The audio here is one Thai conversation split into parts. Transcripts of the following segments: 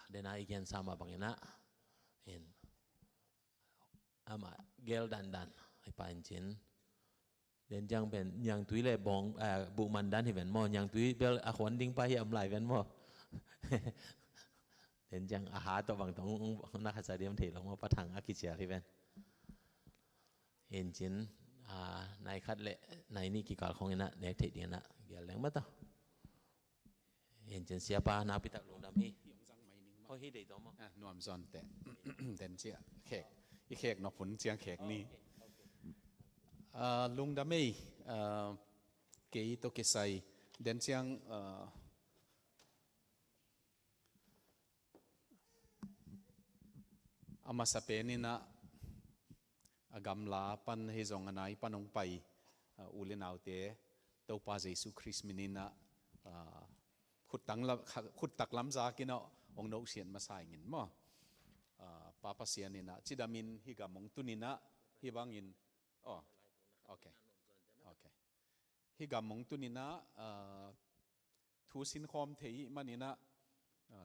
dena igen sama bangina in ama gel dan ai pancin den jang ben yang tui le bong bu man dan hi ben mo yang tui bel a khon ding pa hi am lai ben mo den jang a ha to bang tong na kha sa diam the long mo pa thang a ki chia hi ben in chin nai khat le nai ni ki kal khong ina nek the ding na gel leng ma to in chin sia pa na pi tak lung dam hi ho hi dei to mo นวมซอนแต่ เดนเจียแขกอีแขกนอกผลเจียงแขกนี่ลุงดามีเกยโตเกไซเดนเจียงอามาสเปนินะกำลาปันเฮจงอันไหนปันองไปอุเลนเอาเตตัวพระเยซูคริสต์มินินะขุดตักล้ำจากินะองค์นกเสียนมาใส่เงินมั้งป้าเสียนินะจิดามินฮิกามงตุนินะฮิบังอินอ๋อโอเคฮิกามงตุนินะทูสินคอมเทียมันนินะ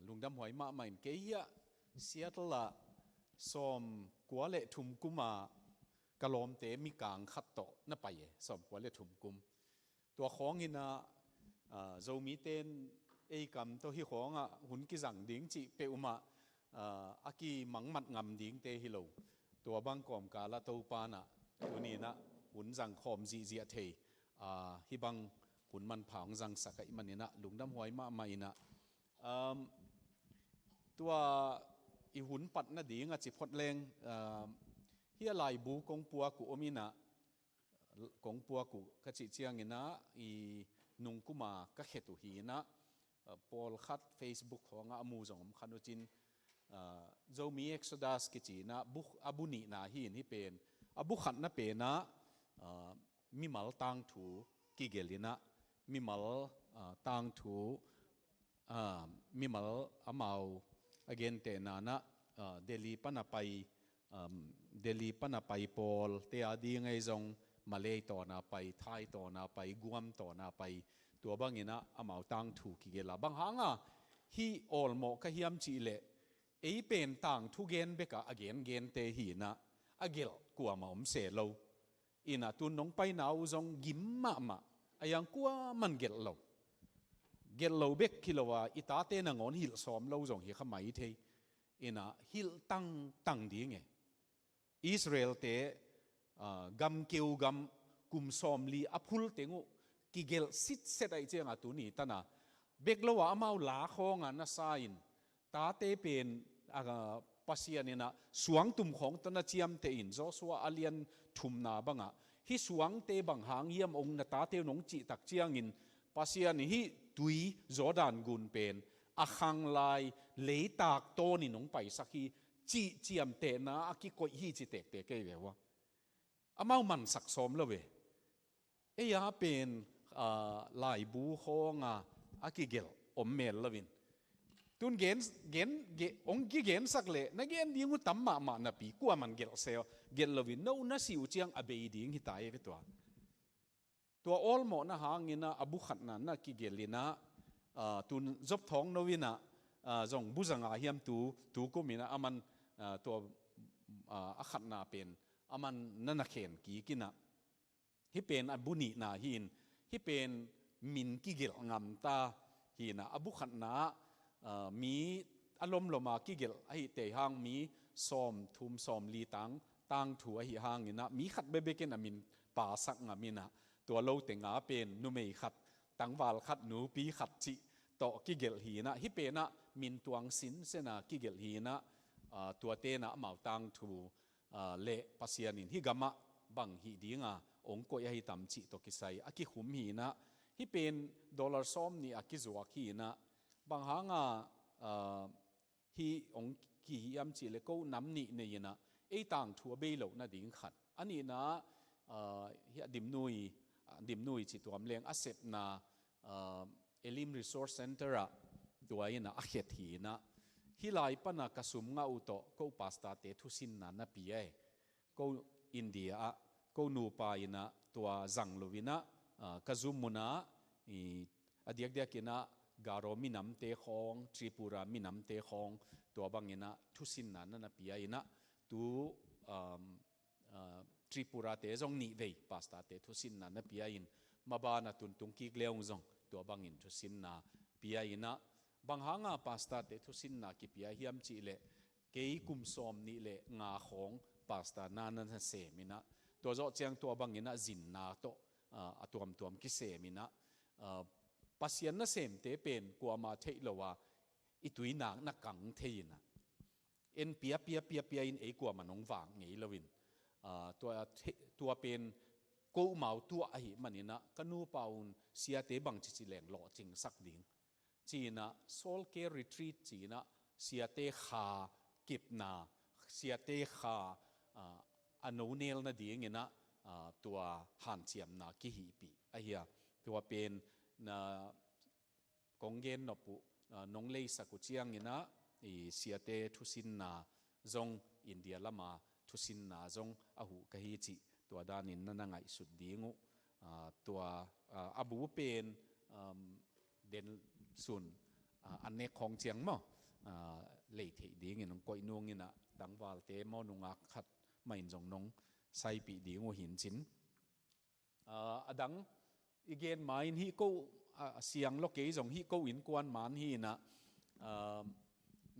ลุงดำหอยมาใหม่เกียเสียตละสมกัวเละทุมกุมากะลอมเตมีกางขัดโตน่ะไปสมกัวเละทุมกุมตัวของอินะโจมีเตนไอ้กำตัวที่ของหุ่นกิจังดิ้งจีเปอุมาอากีมังมัดงำดิ้งเตฮิโลตัวบางกอมกาละตัวปานะตัวนี้นะหุ่นจังคอมจีเจียเทฮิบังหุ่นมันผางจังสักไอมันนี่นะลุงดำหอยมาไม่นะตัวอีหุ่นปัดนะดิ้งจิพดแรงเฮียลายบูกงปัวกุอมินะกงปัวกุกจิเจียงนะอีนุงกุมาก็เขตุหีนะพอลคัด Facebook ของอามูจงขันุจินโจมีเอ็กซ์ดัสกิจีนะบุกอบุนีนะฮีนที่เป็นอบุขัดนะเป็นนะมีมัลตังถูกิเกลินะมีมัลตังถูมีมัลอามาอเกนเตนานะเดลีปนาไปพอลเตียดีไงจงมาเลย์ต่อนาไปไทยต่อนาไปกวมต่อนาไปตัวบางอย่างนะอามาตังถูกกิเกลาบางหางฮีออลโมก็ฮิมจีเลไอเป็นตังทุเกนเบกะอเกนเกนเตหีนะอเกลกัวมาเสโลอินะตุนน้องไปนาวจงกิมมาอายังกัวมันเกลโลเบกคิโลว่าอิตาเตนังอนฮิลซ้อมโลจงฮีขมายเทอินะฮิลตั้งดีไงอิสราเอลเตกัมเกียวกัมกุมซ้อมลีอพุลเตงูกิเกลสิทธิ์เสดไอเจียงตัวนี้ตั้งนะเบกโลว่าอามาลาของอันน่ะไซน์ตาเตเป็นปัสยานี่นะสวงตุ่มของตนะเจียมเตอินโจสัวอาเลียนทุมนาบังฮิสวงเตบังหางเยี่ยมองค์ตาเตนงจิตักเจียงอินปัสยานี่ฮิตุยจอดานกุนเป็นอาคังลายเลตากโตนี่นงไปสักฮีจิเจียมเตนะอากิโกยฮีจิเตเกเววะอามามันสักสมแล้วเวเอียเป็นลายบูฮงอากิเกลอมเมลลวินตุนเกนองกิเกนสักเละนักเกนดิ้งอุตัมมานาปีกัวมันเกลเซลเกลลวินโนน่าสิวเจียงอเบยดิ้งฮิตายไปตัวออลโมนะหางินะอบุขัดนันนักกิเกลินะตุนจบท้องโนวินะจงบุจังอาเฮียมตูกุมินะอามันตัวอาขัดนาเป็นอามันนันนักเขนกีกินะฮิเป็นอบุนีนาหินฮิเป็นมินกิเกลงามตาหินะอบุขัดนามีอารมณ์ลมากิเกลไอเตหางมีซ้อมทุมซ้อมลีตังถัวหิหางนี่นะมีขัดเบเบกินมินป่าสักงามินะตัวโลเตงาเป็นนุเมขัดตังวาลขัดหนูปีขัดจิต่อกิเกลหีนะฮิเป็นนะมินตวงสินเสนากิเกลหีนะตัวเตนะเหมาตังถูเละปัสยานินฮิกามะบังหิดีงาองค์ก็ยังตำจิตกิไซอากิขุมหีนะฮิเป็นดอลลาร์ซ้อมนี่อากิจวกหีนะบางหางฮีองกีฮิอัมจิเลโก้น้ำนี่เนี่ยนะไอ้ต่างทัวเบลน่ะดิ้งขัดอันนี้นะฮิดิมนุยจิตัวมเลี้ยงอาเซปนาเอลิมรีซอร์สเซ็นเตอร์ตัวนี้นะอาเขตหีนะฮิไลปนักกสุมงาอุโตก็ปาสตาเตทุสินนะปีเอก็อินเดียก็นูปายนะตัวจังโลวินะกซุมมุนะอดียกกินะ garo minam te khong tripura minam te khong tua bangina thusin na na pia ina tu tripura te zong ni vei pasta te thusin na pia in mabana tun tung ki gleong zong tua bangin thusin na pia ina banghanga pasta te thusin na ki pia hiam chi le kei kum som ni le nga khong pasta na na se mina to zo chiang to bangina zin na to atuam tuam ki se mina pasian na sem te pen kwa ma thei lowa itui na kang theina en pia in e kwa manong wang ngei lovin tua pen ko mau tua hi manina kanu paun sia te bang chi leng lo ching sak ding china soul care retreat china sia te kha kip na sia te kha ano nel na ding ina tua han chiam na ki hi pi a hia tua pen na konggen no pu nong lei saku chiang ina i sia te thusin na zong india lama thusin na zong ahu ka hi chi tua danin na ngai sut dingu tua abu pen den sun anne khong chiang mo lei thei ding in koi nuang ina dangwal te mo nunga khat main jong nong sai pi dingu hin chin adang igen main hi ko siang lo ke jong hi ko in kwan man hi na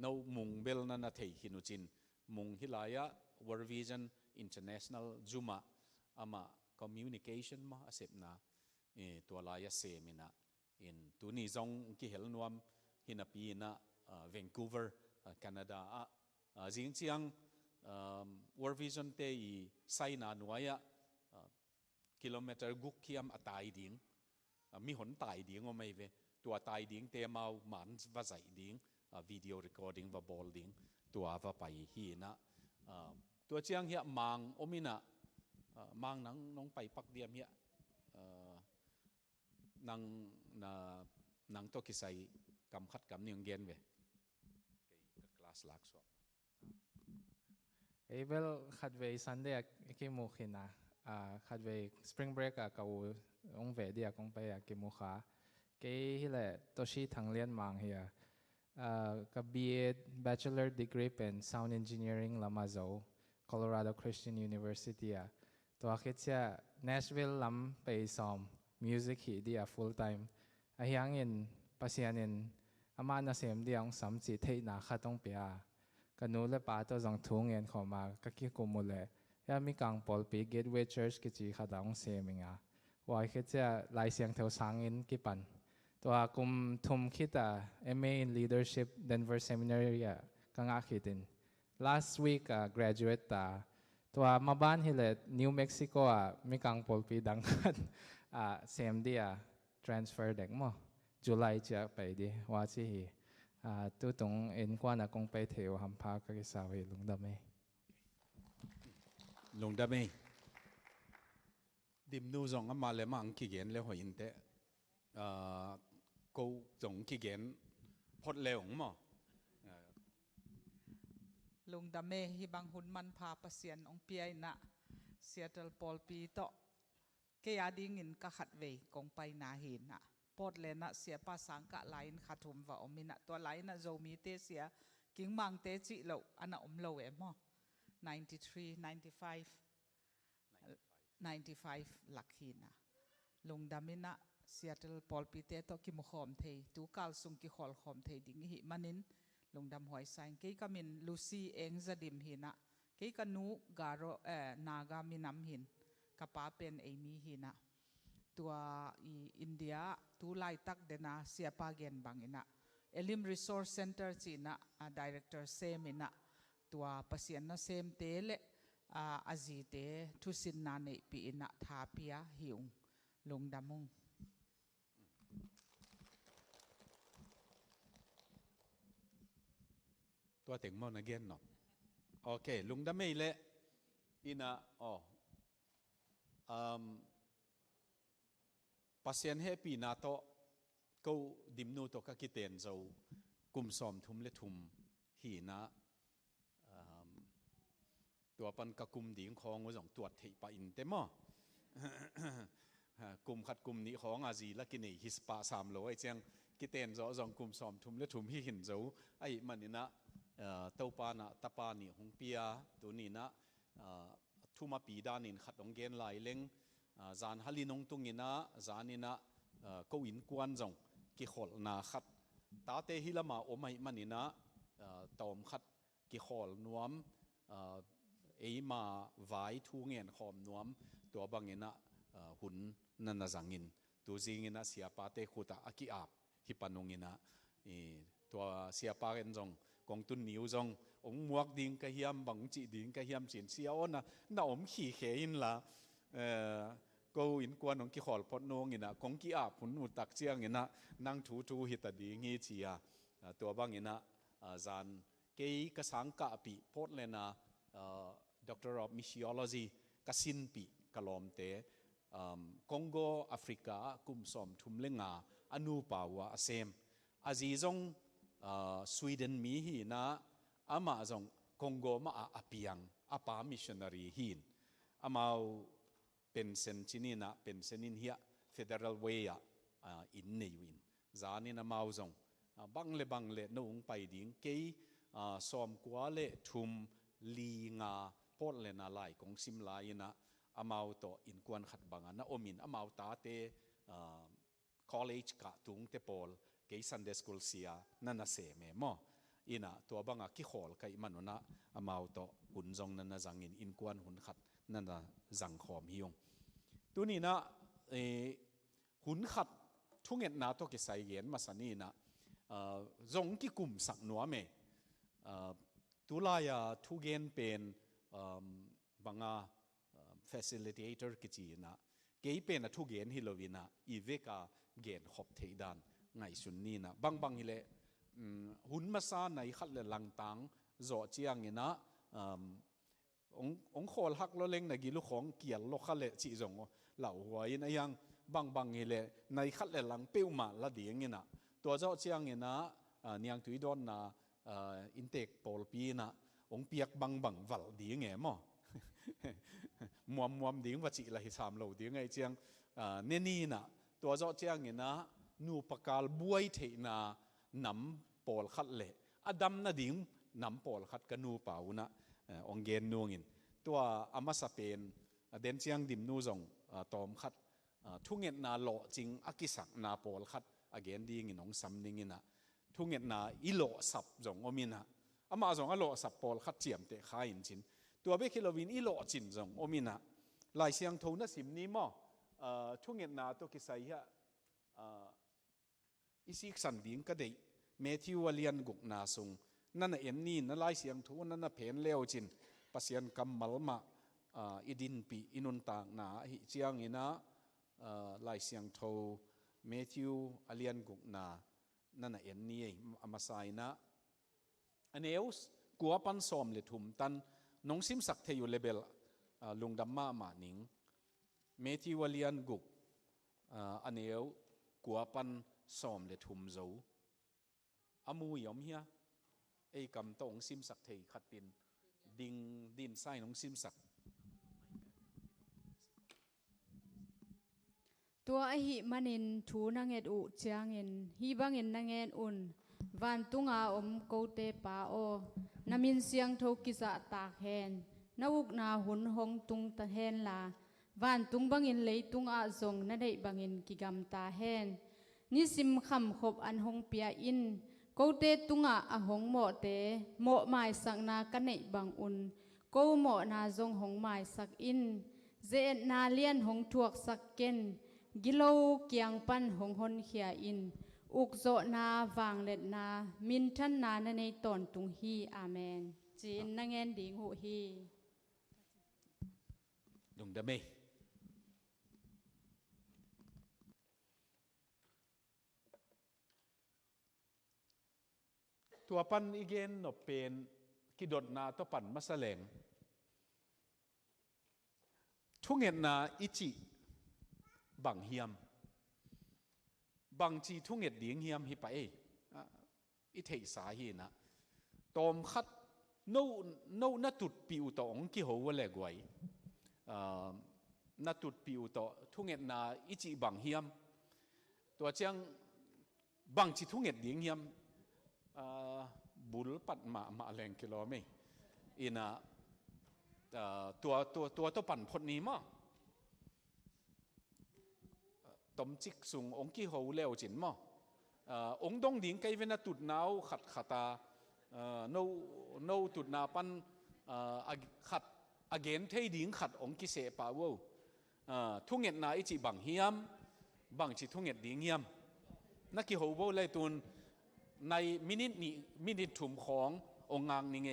no mung bel na thei hinu chin mung hilaya World Vision International Zuma ama communication ma asep na to laya semina in tuni zong ki hel nuam hinapi na Vancouver Canada jing chiang World Vision te i saina nuaya kilometer guk kiam atai ding mi hon tai ding o mai ve tua tai ding te mau man va zai ding video recording va bol ding tua va pai hi na tua chiang hia mang omina mang nong pai pak diam hia nang to kisai kam khat kam niang gen ve cái class lak so Abel khát về Sunday cái mùa khi na khát về spring break cầu ông về đi ông bay cái mùa khá cái là tôi chỉ thằng liên mang here cái BA Bachelor Degree in Sound Engineering Lamazo Colorado Christian University tôi khi cha Nashville làm bay som music hi đi full time hiang in pasian in ama na sem đi ông sắm chỉ thấy na khát ông biaกันนู้นเลยป้าตัวจงทุ่งเงินเข้ามาก็คิดกุมเลยยังมีการปอลปี Gateway Church กิจขัดองเสียมิงว่าคิดจะไล่เสียงเท่าสังอินกี่ปันตัวกุมทุ่มคิดMA in Leadership Denver Seminary ก็งาคิดิน last week graduate ตัวมาบ้านฮิเลต New Mexico มีการปอลปีดังกันเซมดีtransfer เด็กมั้ง July จะไปดีว่าที่ตัวตรงเอ็นกว่านะคงไปเที่ยวหัมพาก็จะสาวลงดำเมดิมนูจงมาเลมังขี้เกียนเลยหัวอินเตะกูจงขี้เกียนพดเร็วมั้งลงดำเมฮิบังหุนมันพาปเสียนองเปียนะเซียตลปอลปีโตเกียดิ้งินก็ขัดเวกงไปนาเห็นนะปอดเลนะเสียภาษาอังกฤษไลน์ขัดทุมว่าอมินะตัวไลน์นะโจมีเตเสียกิ่งมังเตจิโลอันน่ะลเอม93 95 หลักหินะลงดามินะเซียตลปอลปีเตโตกิมขอมเทตูกาลซุงกิขอลขอมเทดิ้งหิมันินลงดำหอยไซน์กี่กามินลูซี่เองจะดิมหินะกี่กันนูการโนากามินำหินกับป้าเป็นเอมีหินะตัวอินเดียตัวไล่ตักเดนะเสียปาเกนบางอินะเอลิมรีซอร์เซ็นเตอร์จีนะดีเรคเตอร์เซมินะตัวพัศยนะเซมเตเลอาจีเตทุสินนาเนปีอินะทาพิยาหิวลงดามุงตัวเต็งมันเกนเนาะโอเคลุงดาไม่เละอินะpasien happy na to ko dimnu to ka kiten zo kum som thum le thum hi na tua pan ka kum ding khong ngo jong tuat thei pa in te mo kum khat kum ni khong a ji la ki nei his pa sam lo ai chang กิเตนโจจงกุมสอมทุมเลทุมฮิหินโจไอ้มันนี่นะเต้าปานะตาปานี่หงเปียตัวนี้นะทุมาปีดานินขัดองเกนลายเล็งจานฮัลลินงตุงินะจานินะก็วินกวนจงกิขอลนาขัดตาเตฮิลามาอมไอ้มันนี่นะตอมขัดกิขอลนวมเอมาไว้ทูเงียนขอมนวมตัวบางเงินะหุ่นนันนาจังงินตัวจริงเงินะเสียปาเตขุตาอากิอาบฮิปานงเงินะตัวเสียปาเงินจงกองตุนนิวจงองมวกดิ่งกะเฮียมบังจีดิ่งกะเฮียมจีนเสียอ้นน่าอมขี่เขินละก็อินกวนองกิขอลพอดนงเงินะกองกิอาบหุ่นอุตักเจียงเงินะนั่งทูฮิตาดีงี้เชียตัวบางเงินะจานเกยกสังกะปีพดเลนะ Doctor of Missiology กสินปีกลอมเตคองโกแอฟริกากุมสอมทุมเลงาอนุปาวะเซมอาจีจงสวีเดนมีฮีนะอามาจงคองโกมาอาเปียงอาปามิชชันนารีฮีนอามาเป็นเซนชินีนะเป็นเซนินเฮีย Federal Way อินเนวินจานินะมาจงบังเลนุ่งไปดิ้งเกยสอมกัวเลทุมลีงาพอดเลนาไลของซิมลายนะอามาโตอินกวนขัดบังนะอมินอามาตาเตcollege กะตุงเตปอลเกยซันเดสคูลเซียนั่นน่ะเสมมออินะตัวบังกิขอลกัยมันนะอามาโตหุ่นจงนั่นน่ะจังอินกวนหุ่นขัดนั่นน่ะจังขอมฮิยงตัวนี้นะหุ่นขัดทุกเงินนาตัวกิใส่เย็นมาสันนี่นะจงกิกุมสักหนัวเมตุลายทุกเงินเป็นบังfacilitator กิจีนะเกยเป็นทุกเงินฮิโลวินะอีเวกาเงินขบเทดานไงสุนนี่นะบางฮิเลหุ่นมาซาในขัดเลลังตังโจเจียงเงินะองโคลหักโลเล็งในกิลุของเกียร์โลขัดเลจีจงเหล่าหัวยินยังบางฮิเลในขัดเลลังเปิ้วมาละเดียงเงินะตัวโจเจียงเงินะเนียงตุยดอนนะอินเทคปอลปีนะองเปียกบังวัลดีไงมั้งมัวดิ้งวัชิละหิสามโลดิ้งไงเจียงนี่นะตัวเจ้าเจียงเนี่ยนะนูปกาลบวยเทนะน้ำปอลขัดเละอดัมนะดิ้งน้ำปอลขัดกันนูเป่านะองเกนนูงินตัวอามาสเปนเดนเจียงดิมนูจงตอมขัดทุกเงินนาโลจริงอากิสักนาปอลขัดอเกนดีงินองซัมนิงินะทุกเงินนาอิโลสับจงอมินะอามาจงอโลสับปอลขัดเจียมเตะข้าอินจินตัวเบคิโลวินอิโลจินจงอมินะลายเสียงทูนัสิมนี้มั้งทุกเงินนาตัวกิไซฮะอิสิกสันดิ้งก็ได้เมทิวเลียนกุกนาซุงนั่นน่ะเอ็นนี่นั่นลายเสียงทูนั่นน่ะเพนเลวจินปัสยันกัมมัลมาอิดินปีอินุนต่างนาฮิเจียงอินะลายเสียงทูเมทิวเลียนกุกนานั่นน่ะเอ็นนี่อามาไซนะอันเอลส์กัวปันสอมเลทุมตันน้องซิมสักเทอยู่เลเบลลุงดัมมาหนิงเมทิวเลียนกุกอันเอลกัวปันสอมเลทุมโจอามูยอมเฮียไอ้กำตองซิมสักเทขัดดินไส้น้องซิมสักตัวไอหิมันินทูนังเอ็ดอุเจียงเงินฮีบังเงินนังเอ็นอุนวันตุงอาอมโกเตปาโอนามินเสียงโทกิสะตากแหนนาอุกนาหุนหงตุงตะแหนลาวันตุงบังเงินเลยตุงอาจงนาได้บังเงินกิกำตาแหนนิสิมคำขบอันหงเปียอินโกเตตุงอาหงโมเตโมหมายสักนากันในบังอุนโกโมนาจงหงหมายสักอินเจนนาเลียนหงถวกสักเกนกิโลเกียงปันหงหนเขียอินอุกโจนาวางเล็ดนามินทันนาในตอนตุงฮีอาเมนจีนนังเงินดิงหูฮีลุงดะเมตัวปันอีเกนนเป็นกิดดนาตัวปันมาแสลงทุกเงินนาอิจิบังเฮียมบางจีทุกเงินดีเฮียมฮิไปอิเทสาฮีนะตอมคัดโนนัตุดปิวตองกิโหวะเลกไว้นัตุดปิวตอทุกเงินนาอิจิบังเฮียมตัวเจียง บางจิตทุ่งเอ็ดดิ้งยำบุลปัดมาแรงกิโลไม่อินะตัวปั่นพดนี้มั้งตมจิกสูงองค์กี่หัวเลี้ยวจินมั้งองค์ดงดิ้งไกเวนัตุดนาวขัดตาโนตุดนาปันขัดagain เทดิ้งขัดองค์กี่เสป่าวทุ่งเอ็ดนาอิจิบางเฮียมบางจิตทุ่งเอ็ดดิ้งยำนักกี่หัวเลยตุนในมินิถุมขององค์งางนี่ไง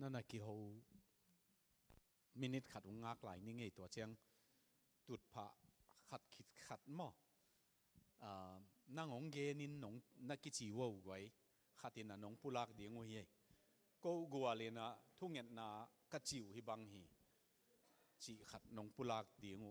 นั่นน่ะกี่หัวมินิขัดองค์งากไหลนี่ไงตัวเชียงตุดผะขัดมั้งนั่งองเกนินน้องนักกิจวัวไว้ขัดอินะน้องปุลักเดียงวยก็กัวเลยนะทุ่งเงินนะกัจจิวฮิบังฮีจีขัดน้องปุลักเดียง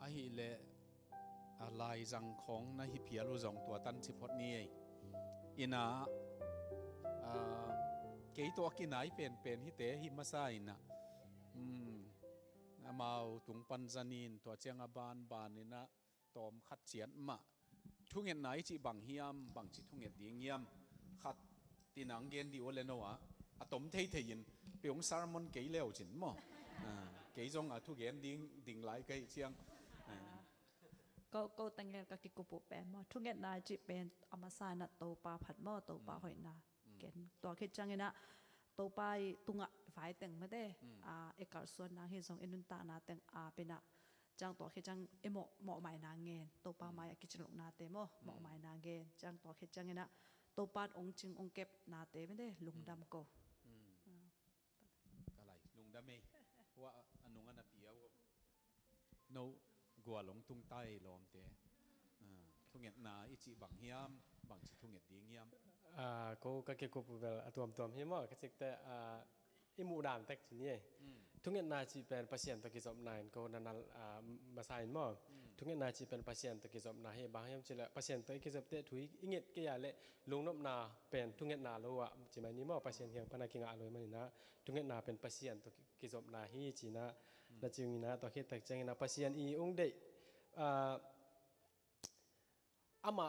ไอ้เละลายจังของนะฮิพิอาลูจงตัวตันสิพดนี้อินะเกี่ยตัวกินไหนเป็นฮิเตฮิมาซาอินะมาตุงปันจานินตัวเจียงบานนี่นะตอมขัดเจียนมาทุ่งเงินไหนจีบังเฮียมบังจีทุ่งเงินดิ่งเฮียมขัดตีนังเกนดีโอเลนวะอะตอมเทยินเปียงซาร์มอนเกี่ยเลี้ยวจินมั้งเกี่ยจงทุ่งเงินดิ่งไหลเกี่ยเจียงก็ตั้งแต่ก็กิกุปุแปนมั้งทุ่งเงินนายจีเป็นอามาซานะโตปลาผัดมั้งโตปลาหอยนาเกนตัวคิดจังเงินนะโตไปตุงอ่ะฝ่ายแต่งมาได้เอกส่วนนางเห็นสองเอ็นนุนตานาแต่งเป็นอ่ะจังตัวคิดจังเหมาะหมายนางเงินโตปลาไม้กิจลงนาเตมั้งเหมาะหมายนางเงินจังตัวคิดจังเงินนะโตปลาองค์จึงองค์เก็บนาเตไม่ได้ลุงดำโก ว่าอันนู้นอันนั้นเปียวโน้กัวหลงตุ้งใต้ลมเตะทุ่งเงียนาอิจิบังเฮียมบังจิทุ่งเงียดีเงียมก็เกี่ยวกับแบบตัวเฮียมก็จะแต่อิมูดามแตกทีนี้ทุ่งเงียนาจีเป็นpasienตะกี้จบนายก็นั่นมาใส่หม้อทุ่งเงียนาจีเป็นpasienตะกี้จบนายให้บางเฮียมจีละpasienตะกี้จบเตะถุยอิงเงียกี่อย่างเลยลงนบนาเป็นทุ่งเงียนารู้ว่าจีมันนี้หม้อpasienเฮียมพนักงานเลยมันนะทุ่งเงียนาเป็นpasienตะกี้จบนายให้จีนะแล้วจีนะตัวคิดแต่จังนะpasienอีองเดอามา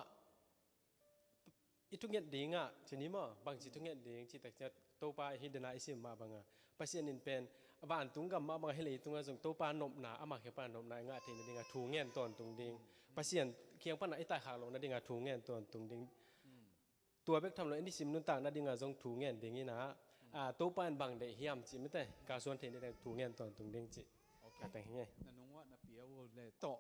itu nget ding ah chini ma bang chi tu nget ding chi tak cha to pa hi dana isim ma banga pasien in pen ban tung gam ma bang hele tunga jong to pa nop na ama khe pa nop na nga the ni dinga thu ngen ton tung ding pasien khiang pa na ai tai khak lo na dinga thu ngen ton tung ding ตัวเบกทำเลยนี่สิมนุนต่างนั่นดิ่งจงถูเงินดิ่งนี้นะตัวปานบางเดียมจิไม่ได้การส่วนเทนได้ถูเงินตอนตรงดิ่งจิแต่งยังไงนั่นน้องว่านับเปียวเลยต่อ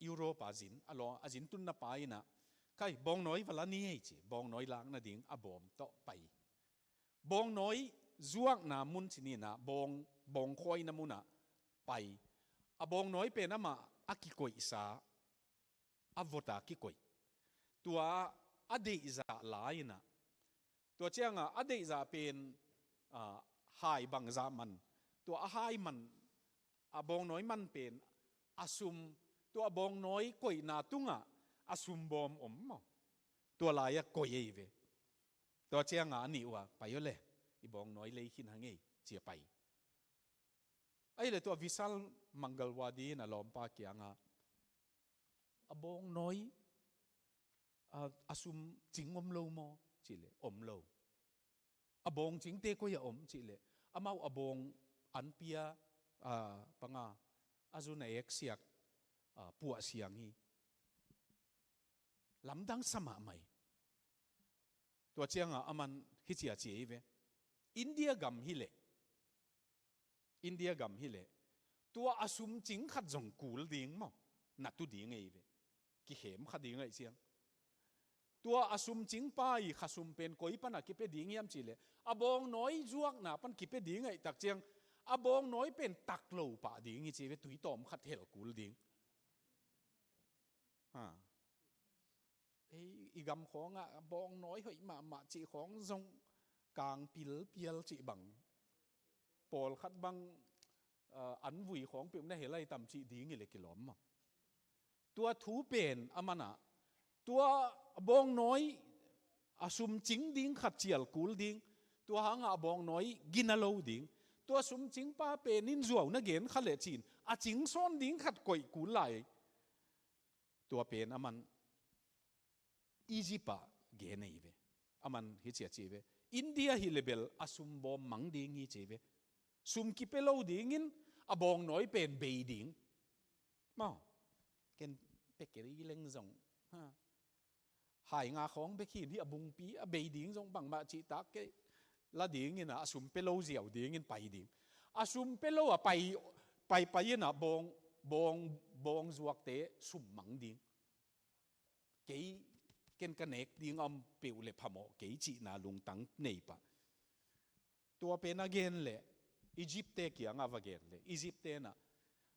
ยุโรปอาจินอารมณ์อาจินตุนนับไปนะใครบองน้อยเวลานี้จิบองน้อยล้างนั่นดิ่งอบอมต่อไปบองน้อยจวกนามุนสินี่นะบองคอยนามุนะไปบองน้อยเป็นน้ำมาอากิโกอิสาอวตากิโกยตัวอดีตจะหลายนะตัวเจ้าอดีตจะเป็นหายบางจามันตัวหายมันบองน้อยมันเป็นอาซุมตัวบองน้อยก่อยนาตุงอาซุมบอมตัวลายก่อยเวตัวเจ้านี่ว่าไปอยู่เลยอีบองน้อยเลยขินหางเงยเจียไปไอ้เลยตัววิสัลมังกรวาดีน่ะล้อมปาเกียงบองน้อยอาซุมจิงอมโลมอจิเลอมโลบองจิงเตก็อย่าอมจิเลอามาบองอันเปียปังอาจุนเอกเสียกปัวเสียงฮีลำดังสมาใหม่ตัวเจ้าอามันฮิจิอาเจเวอินเดียกัมฮิเลอินเดียกัมฮิเลตัวอาซุมจิงขัดจงกูลดิ่งมั้งนัดตุดิ่งไงเวกิเขมขัดดิ่งไงเสียงตัวอาซุมจิงไปข้าซุมเป็นก้อยปันกิเปดิ่งยามจิเลอบองน้อยจวกนาปันกิเปดิ่งไงตักเจียงอบองน้อยเป็นตักโลป่าดิ่งจิเวตุยตอมขัดเทลกูลดิ่งอีกำของบองน้อยเฮ้ยมาจีของทรงกลางปิลเปียลจีบังปอลขัดบังอันวุยของเปี่ยมได้เห็นไรต่ำจีดิ่งเลยกิโลมตัวถูเป็นอามันตัวบองน้อยอาซุมจิงดิ่งขัดเจียลกูลดิ่งตัวหางบองน้อยกินอโลดิ่งตัวซุมจิงป้าเป็นนินจวนักเกณฑ์ขัดเลจีนจิงซ้อนดิ่งขัดก่อยกูลไหลตัวเป็นอามันอียิปต์เกณฑ์นี่เวอามันฮิเชียจีเวอินเดียฮิเลเบลอาซุมบอมมังดิ่งฮิจีเวซุมกิเปโลดิ่งินบองน้อยเป็นเบยดิ่งมาเกณฑ์เป็กเกลีเล็งจงหายงาของไปขีดที่บุงปีเบยดิ่งจงบังมาจีตักเกละดิ่งนี่นะซุมเปโลเสียวดิ่งนี่ไปดิ่งซุมเปโลไปนะบองจวกเตะซุมมังดิ่งเกยเกณฑ์กันเอกดิ่งอมเปียวเลยพม่าเกยจีนาลุงตังเนปะตัวเป็นเกณฑ์เลยอียิปต์เตะเกี่ยงอะไรเกณฑ์เลยอียิปต์เตะนะ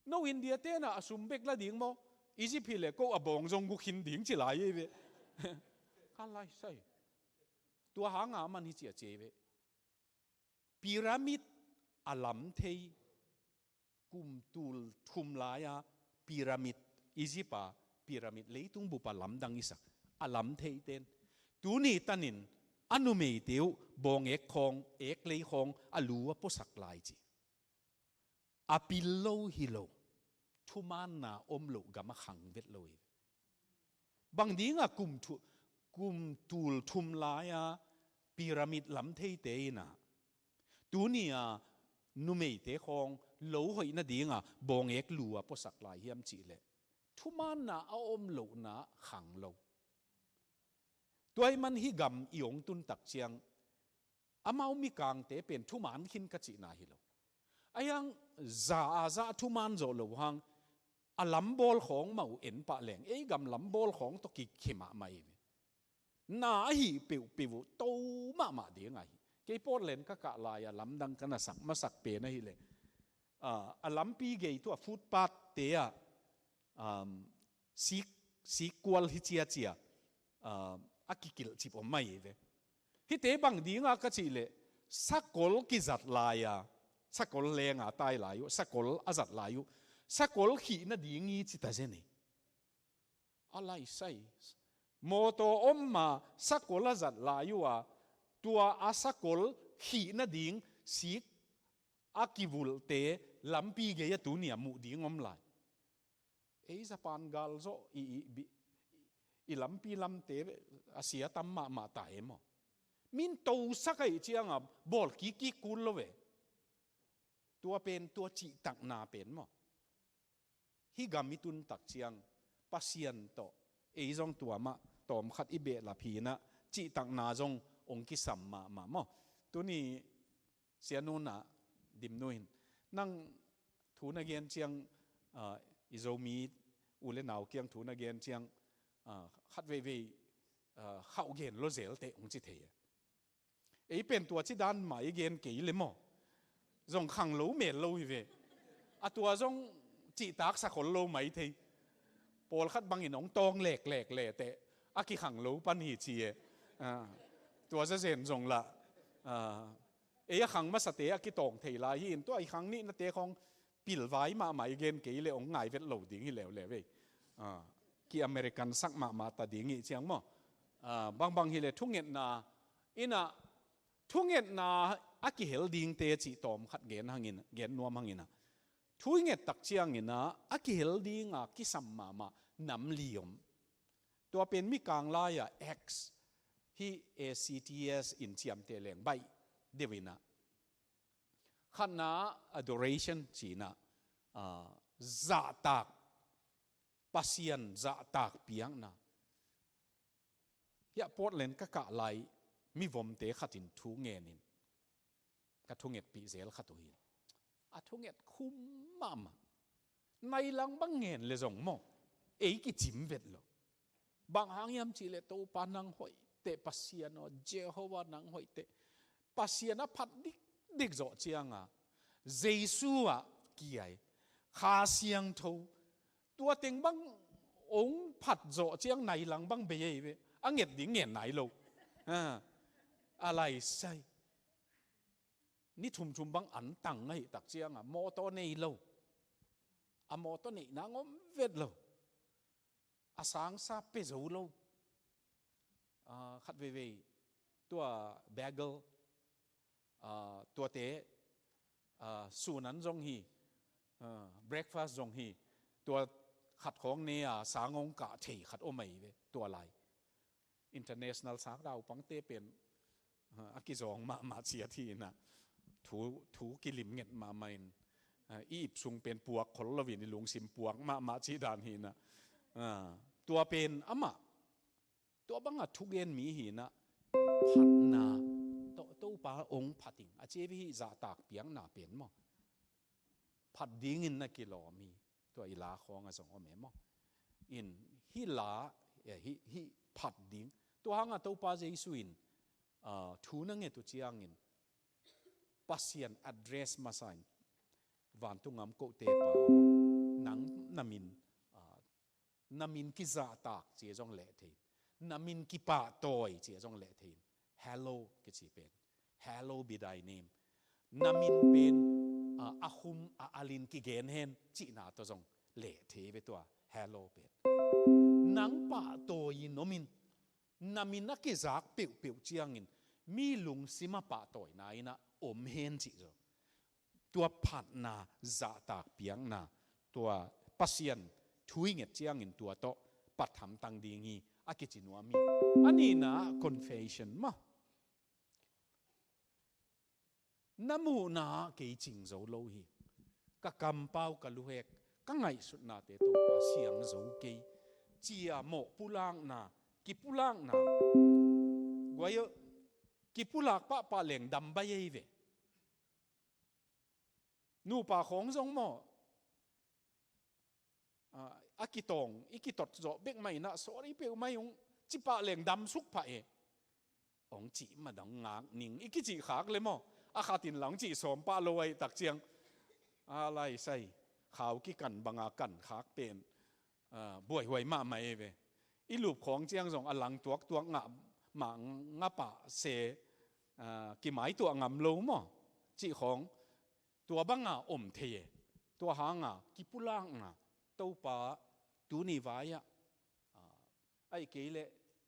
โนอินเดียเตะนะซุมเบกละดิ่งมั้งอียิปต์เลยก็บองจงกุขินดิ่งจีไรเว้ยข้าไล่ใช่ตัวหางมันฮิจิอาเจเวพีระมิดอัลลัมเทยกุมตูลทุมลายพีระมิดอียิปต์พีระมิดเลยตุงบุปผาลำดังอิสักอัลลัมเทยเต้นตัวนี้ตันินอนุเมติวบองเอกของเอกเลยของอลัวปสักลายจีอปิลโลฮิโลทุมันนาอมโลกามาขังเวทโลยบางทีกุมตูลทุมลายพีระมิดลำเทยเตนะตัวนี้นุเมติของโลหอยนาดีบองเอกลัวปสักลายเฮียมจีเลทุมันนาอมโลนะขังโลตัวมันฮิกำยงตุนตักเชียงอามามีกางเตเป็นทุมันขินกัจจินาฮิโลไอ้ยังซาทุมันโจโลหังลำบอลของเมาเอ็นปะแหลงกำลำบอลของตกิเขมาไม่นาฮิปิวโตมาเดียงไงเก cái port lên các cả lại lắm đăng cái nào sắc mà sắc bể này lệ lắm pi gay tu footpath te sequel hi chia akikil chip om mai ve hi te bang dinga ka chi le sakol ki zat lai sakol lenga tai lai sakol azat lai sakol khi na dingi chi ta jeni alai sai moto omma sakol azat lai tua asakol khi na ding sik akivul te lampi ge ya tu nia mu ding om lai ei japan gal zo i lampi lam te asia tam ma ta emo min to sakai chianga bol ki kul lo ve tua pen tua chi tak na pen mo hi gamitun tak chiang pasien to ei jong tua ma tom khat i be la phi na chi tak na jong ong ki sam ma mo tu ni sianuna dim nuin nang thu na gen chiang izomi ule naw kyang thu na gen chiang khat ve khau gen lo zel te ong chi the ei pen tua chi dan mai gen ke le mo jong khang lo me lo ve a tua jong chi tak sa khol lo mai thei pol khat bang in ong tong lek le te a ki khang lo pan hi chi tua za zen jong la ei a khang ma sa te a ki tong thei la hi in to ai khang ni na te khong pil vai ma mai gen ke le ong ngai vet lo ding hi le ve ki American sak ma ta ding hi chiang mo bang hi le thunget na ina thunget na aki hel ding te chi tom khat gen hangin gen nuam hangina thuinget tak chiang ina aki hel ding ki sam ma nam liom to pen mi kang la ya x hi acts in chiam te leng bai devina khana adoration china za tak pasien za tak piang na ya portland ka ka lai mi vom te khatin thu nge nin ka thunget pi zel khatu hin a thunget khum mama nai lang bang ngen le jong mo ei ki chim vet lo bang hang yam chi le to panang hoi te pasien o jehovah nang hoi te pasien a phat dik zo chianga jesu a kiai kha siang tho tua teng bang ong phat zo chiang nai lang bang be ye ve anget ding ngen nai lo alai sai ni thum bang an tang ngai tak chiang mo to nei lo a mo to nei na ngom vet lo a sang sa pe zo lo khat ve tua bagel tua te sunan jong hi breakfast jong hi tua khát khong ne sangong ka thei khat o mai ve tua lai international sang dau pang te pen aki zong ma chia thi na thu kilim nget ma main ip sung pen puak khol lovin lung sim puak ma chi dan hi na tua pen ama tua banga thugen mi hi na phat na to pa ong phating a che vi za tak piang na pen mo phat ding in na kilo mi tua ila khong a zong o me mo in hi la hi phat ding tua hanga to pa jesu in thu na nge tu chiang in pasien address ma sign van tu ngam ko te pa nang namin ki za tak che jong le the namin ki pa toy che jong le the hello ki chi pen hello be thy name namin pen ahum alin ki gen hen chi na to jong le the ve to hello pen nang pa toy nomin namin na ki zak pe chiang in mi lung sima pa toy na ina om hen chi zo tua phat na za tak piang na tua pasien thuinget chiang in tua to patham tang ding hi akichinwa mi ani na confession ma namu na ke ching zo lo hi ka kam pau ka lu hek ka ngai sut na te to pa siang zo ke chia mo pulang na ki pulang na goyo ki pulak pa leng dam ba ye ve nu pa khong jong mo akitong ikitot zo bek mai na sorry pe mai ung chi pa leng dam suk pa e ông chỉ mà đóng ngang nín ít cái chỉ khác lên mò khát tin lắng chỉ xóm pa lôi tắc chiang lại say khảo cái cẩn bằng cẩn khác bên buổi huay mà mày về ít lụp khoáng chiang rồi lắng tuộc ngã mà ngã bả xe cái máy tuộc ngầm lâu mò chỉ khoángตัวบังอ่ะอมเทตัวหางอ่ะกิปุลังอ่ะตัวป่าตูนี่ไว้อ่ะไอ้เกลเล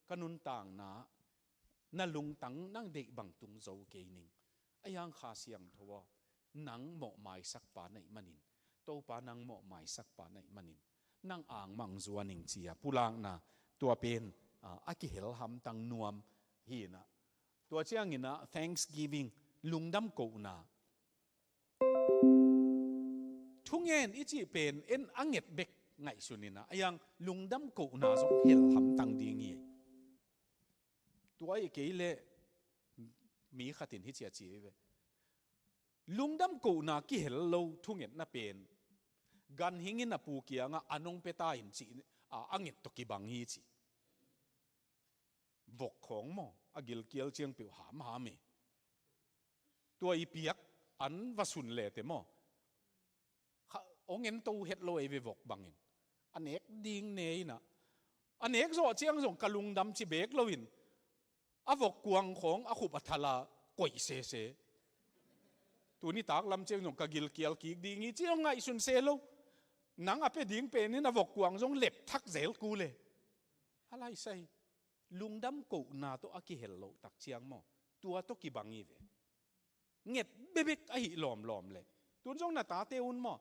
กันุนต่างนะนั่นลุงตังนั่งเด็กบังตุงโจเกนิงไอ้ยังขาเสียงทัวนังเหมาะหมายสักป่าในมันินตัวป่านังเหมาะหมายสักป่าในมันินนั่งอ่างมังจวนนิงเจียปุลังนะตัวเป็นอากิเฮลฮัมตังนวมฮีนะตัวเจ้างินะ Thanksgiving ลุงดำกูนะทุกเงินอีจีเป็นเอ็นอังเงตเบกไงสุนินะยังลุงดำกูน่าสงเฮลหำตังดีงี้ตัวไอ้เกลเลมีขัดินที่เจียจีไปลุงดำกูน่ากี่เฮลโลทุกเงินน่าเป็นกันหิงินน่ะปูเกียงอันนงเปตาอินจีอังเงตตกิบังฮีจีบกของหม้ออากิลเกียวเจียงเปียวหามเมตัวอีเปียกอันวสุนเล่เตมอองเงินตูเฮ็ดลอยไปบอกบังเงินอันเอกดิ่งเนยนะอันเอกโซเชียงส่งกะลุงดำจิเบกลวินอวกกวงของอขุบอัทลากวยเซตัวนี้ตากลำเชียงส่งกะกิลเกียลกีกดิ่งนี้เจียงไงสุนเซโลหนังอเปดิ่งเป็นนี่อวกกวงส่งเล็บทักเซลกูเลยอะไรใส่ลุงดำกูนาตัวอากิเฮลโลตักเชียงมอตัวตัวกี่บังอีเวเงียบเบ๊กไอหลอมเลยตัวจงหน้าตาเตอุนมอ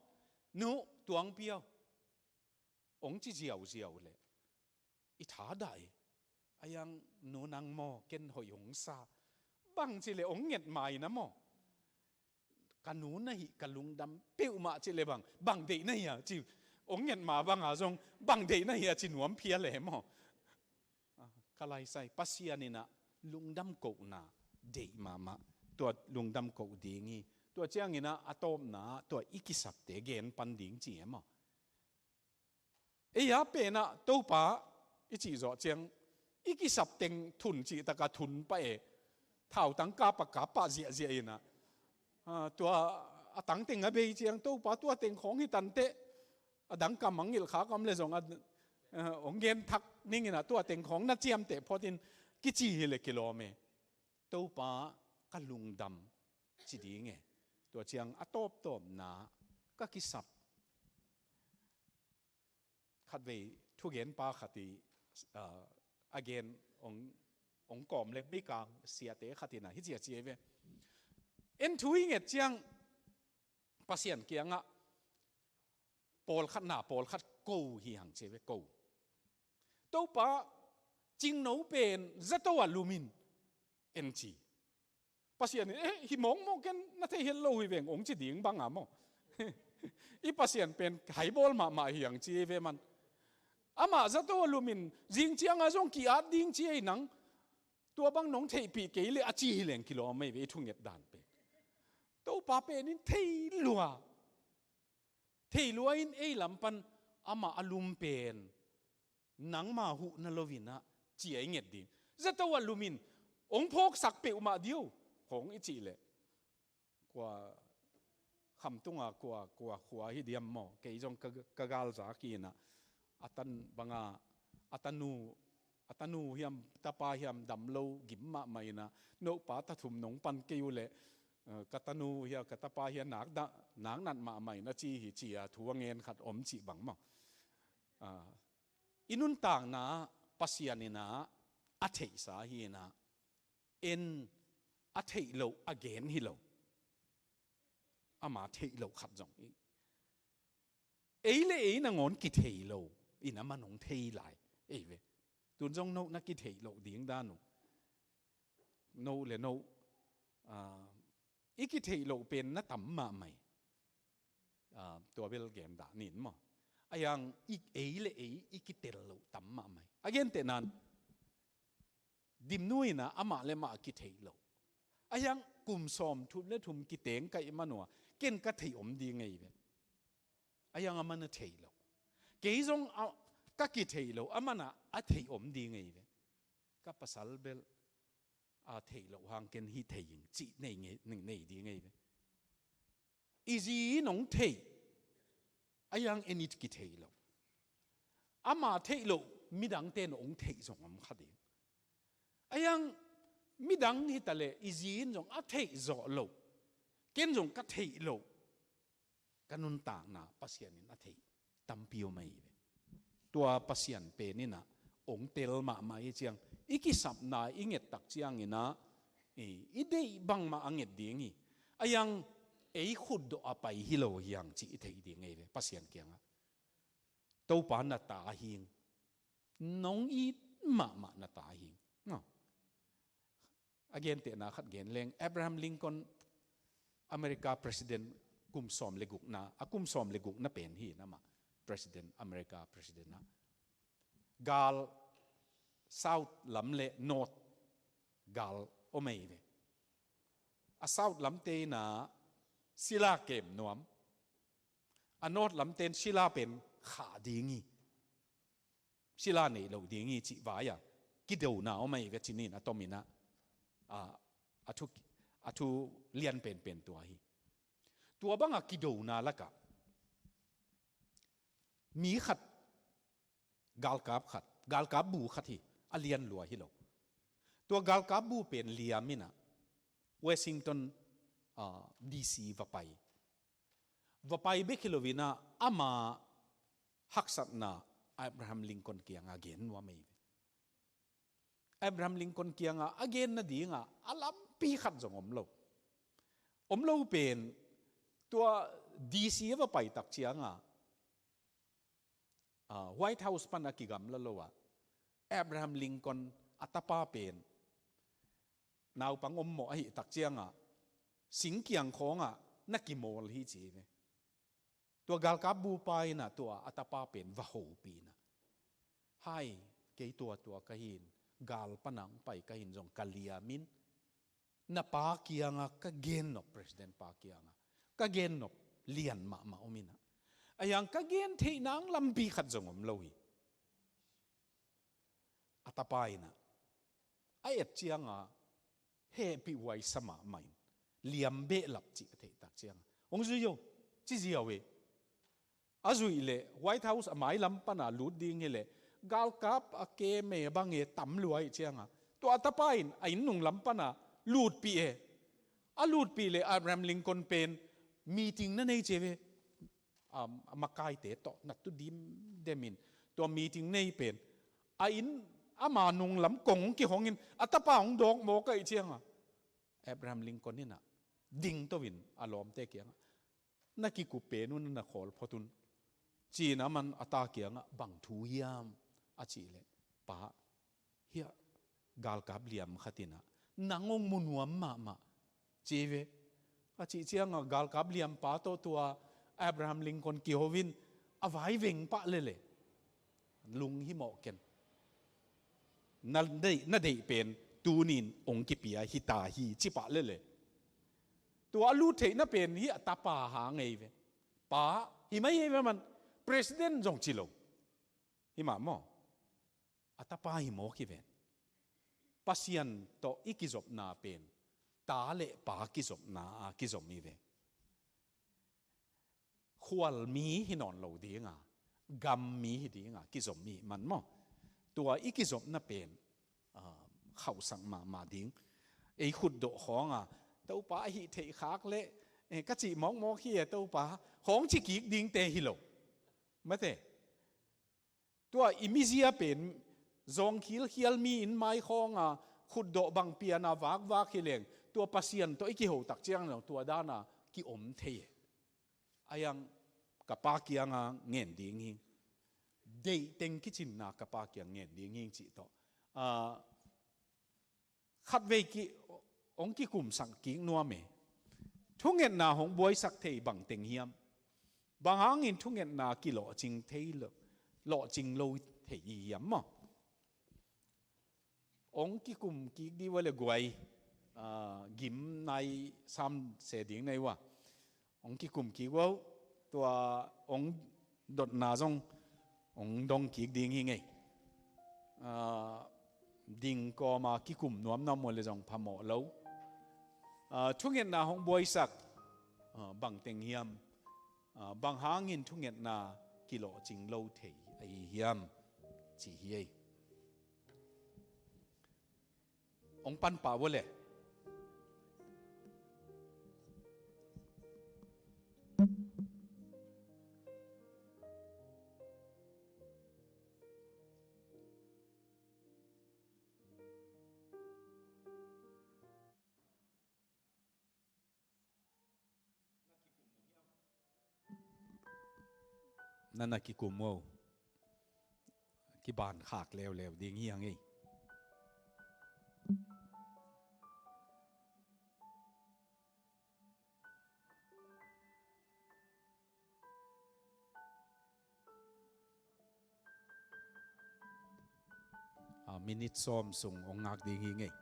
นูตัวงเปียวองจีเจียวเลยอิถาได้อายังนูนางมอเกนหอยหงซาบังจีเลยองเงียบใหม่นะมอกันนูนะฮิกันลุงดำเปียวมาจีเลยบังเดย์นะฮิจีองเงียบมาบังอาจงบังเดย์นะฮิจีหนวมเพียเลยมอกะไลใส่ปัสยานี่นะลุงดำกูนาเดย์มาตัวลุงดำกูดีงี้ตัวเจ้างี้นะอะตอมนะตัวอีกิสับเตเกนปันดิ่งจีมอเอียเป็นนะตัวป้าอีจีจ่อเจียงอีกิสับเต็งทุนจีตะกะทุนไปเท่าตังกาปะกาปะเจียนะตัวตังเต็งอะเบยเจียงตัวป้าตัวเต็งของที่ตันเตะดังกำมังยิลขากำเลยส่งองเกนทักนี่งี้นะตัวเต็งของนัดเจียมเตะพอดินกิจีเลยกิโลเมตรตัวป้ากะลุงดำจีดีไงตัวเชียงอตบนาก็กิสับขัดไปทุกเย็นปาขัดที่again องกอมเล็กไม่กลางเสียเตะขัดที่ไหนที่เจียเวเอ็นทุยเงียเจียงปัสยันเกียงอะปอลขัดหน้าปอลขัดกูเฮียงเจเวกูตัวป้าจิงโนเป็นจะตัวลูมินเอ็นจีปัสยันหิมงกันน่าจะเห็นโลหิเวงองจีดิ่งบังอ่ะมั้งอีปัสยันเป็นไฮบอลมาเหียงจีเวมันอามาจะตัวลูมินจิงเจียงอาจงกี่อาดิ่งจีไอ้หนังตัวบังน้องเทปีเกลี่อาจีเหลงกิโลไม่เวทุ่งเงียดด่านเป็นตัวป้าเป็นนี่เทลัวอินไอ้ลำปันอามาอลุมเป็นหนังมาหูนลวินะจีไอ้เงียดดิ่งจะตัวลูมินองพกสักเปอมาเดียวของอีจีเลยกว่าคำตุ้งกว่าขวาฮิเดียมหมอเกยจงกะกาลจากีนะอัตันบังอัตันูเฮียมตาปาเฮียมดำโลกิมมาไม่นะโนปาตะถุมหนงปันเกียวเลยกตันูเฮียกตาปาเฮียหนักนั่นมาไม่นะจีหิจีอาทัวเงินขัดอมจีบังหมออินุนต่างนะปัสยานินะอัฐิสาฮีนะเอ็นอัฐิโลagain ฮิโลอามาเทโลขัดจงเลยนางอนกิเทโลอินามันงเทไหลเวตุนจงโนนักกิเทโลดิ่งด้านโนเลยโนอีกิเทโลเป็นนักตั้มมาใหม่ตัวเบลเกมด่านินมั้งยังอีเลยอีกิเทโลตั้มมาใหม่again แต่นั้นดิมนุยนะอามาเลยมากิเทโลยังกลุ่มสอมทุนและทุมกิเตงไก่มันวะเก่งกะเทอมดีไงเว้ยยังอามันเทโลเกยจงกะกิเทโลอามันอะเทอมดีไงเว้ยกับภาษาเบล เทโลหางเกนฮิเทยิงจีในเงหนึ่งในดีไงอีจีน้องเทอายังเอ็นิตกิเทโลอามาเทโลมิดังเตนองเทจงอมขัดเองอายังมิดังฮิตาเลอีจีนจงอาเทจโลเกนจงกัเทโลกันนุนต่างนะปัสยานินอาเทตัมพิโอไม่ตัวปัสยันเป็นนี่นะองเตลมาไม่เจียงอีกิสับนาอิงเงตักเจียงนะอีเดย์บังมาอังเงดีงี้อายังขุดอไปฮิโลยังจีเทดีไงเลยปัสยันเกียงตัวปานนาตาหิงน้องอีมานาตาหิงagain เตนะขัดเกณฑ์เลงอับราฮัมลิงคอนอเมริกาประธานาธิบดีกุมสอมเลกุกนะกุมสอมเลกุกนะเป็นฮีนะมาประธานาธิบดีอเมริกาประธานาธิบดีนะกาล South ลำเล North กาลโอเมย์เนี่ยSouth ลำเตนะศิลาเกมนวมNorth ลำเตนศิลาเป็นขาดีงี้ศิลาเนี่ยเราดีงี้จีวายะกิเดวนะโอเมย์เวจินีนะตอมินะทุเลียนเป็นตัวฮีตัวบังกิโดนาละกะมีขัดกาลกาบบูขัดฮีอเลียนลัวฮิโลตัวกาลกาบบูเป็นเลียมินะเวสติงตันดีซีวะไปเบคิโลวินาอามาฮักสัตนาอับราฮัมลิงคอนเกียงอาเกนว่าไม่อับราฮัมลิงคอนเกียงอาเกนน่ะดีงะอาลัมปีขัดจงอมโลเป็นตัวดีซีว่าไปตักเชียงไวท์เฮาส์ปันอากิกัมละโลวะอับราฮัมลิงคอนอัตป้าเป็นนาวปังอมโมไอตักเชียงสิงเกียงของนักกิโมลฮีจีเวตัวกาลกาบูไปนะตัวอัตป้าเป็นวะโฮปีนะให้เกยตัวกะหินกาลปนังไปกะหินจงกาลียมินna pakianga ka gen no president pakianga ka gen no lian ma omina ayang ka gen the nang lambi khat jongom lohi atapaina ayat chianga happy wai sama main liam be lap chi the tak chianga ong zu yo chi ji yawe azui le white house amai lam pana lut ding hele gal kap ake me bange tam luai chianga to atapain ain nung lam panaลูดปีลูดปีเลยอับราฮัมลิงคอนเป็นมีติ้งนั่นเองเจ้ามาไกลเตะต่อนัดตุดิมเดมินตัวมีติ้งนี่เป็นอินมานุงลำกงกี่ของเงินอัตป้าของดอกโมก็ไอเชียงอับราฮัมลิงคอนนี่นะดิ่งตัววินอารมณ์เตะเกียงนักกิกูเป็นนู่นนักขอลพอตุนจีน่ะมันอัตาเกียงบังทูยามอาจีเลยป้าเฮียกาลกับเลียมขัดินะนางงมุนวมมาจีเวอาจีเชียงกาลกับเลียมป้าตัวอับราฮัมลิงคอนกิโฮวินเอาไว้เวงปะเลยลุงฮิโมเกนนั่นได้เป็นตูนินองกิปียฮิตาฮีจิปะเลยตัวลูเทน่ะเป็นฮิตาปาหาไงเวป้าฮิไม่เวมันประธานาธิบดีจงจิโลฮิมาโมอัตาปาฮิโมกิเวปัสยันโตอิกิจบนาเป็นตาเละปากิจบนากิจบมีเวขวลมีหินอนเหลาดีงากัมมีหิดีงากิจบมีมันมั้งตัวอิกิจบน่ะเป็นเข้าสังมาดิ้งไอ้ขุดโดของเต้าป้าหิเทขากเละก็จีมองขี้เต้าป้าของจิกิกดิ้งเตหิโลไม่เตตัวอิมิเซียเป็นจงคิลฮิลมีอินไม้ของขุดโดบังเปียนาวากฮิเลงตัวปัสยันตัวอิกิโหตักเจียงตัวด้านากิอมเทอายังกับปากียงเงินดีงิงเดย์เต็งกิจินนากับปากียงเงินดีงิงจิโตขัดเวกิองกิกุมสังกิงนัวเมทุกเงินนาของบวยสักเทบังเต็งเฮียมบางหางอินทุกเงินนากิโลจิงเทลโลจิงโลเทียมมั้งองกิกุมกิดีว่าเลยกวยกิมในซ้ำเสียดิ้งในว่าองกิกุมกิว่าตัวองดดนาจงองดงกิดิ้งยังไง ding ko ma ki kum nuam nam mo le jong phamo lo thunget na hong boi sak bang teng hiam bang hangin thunget na kilo ching lo thei ai hiam chi hi ong pan pa wo le nana ki kum mo ki ban khak lew lew ding hiang ei minute som sung ong ngak ding hi ngei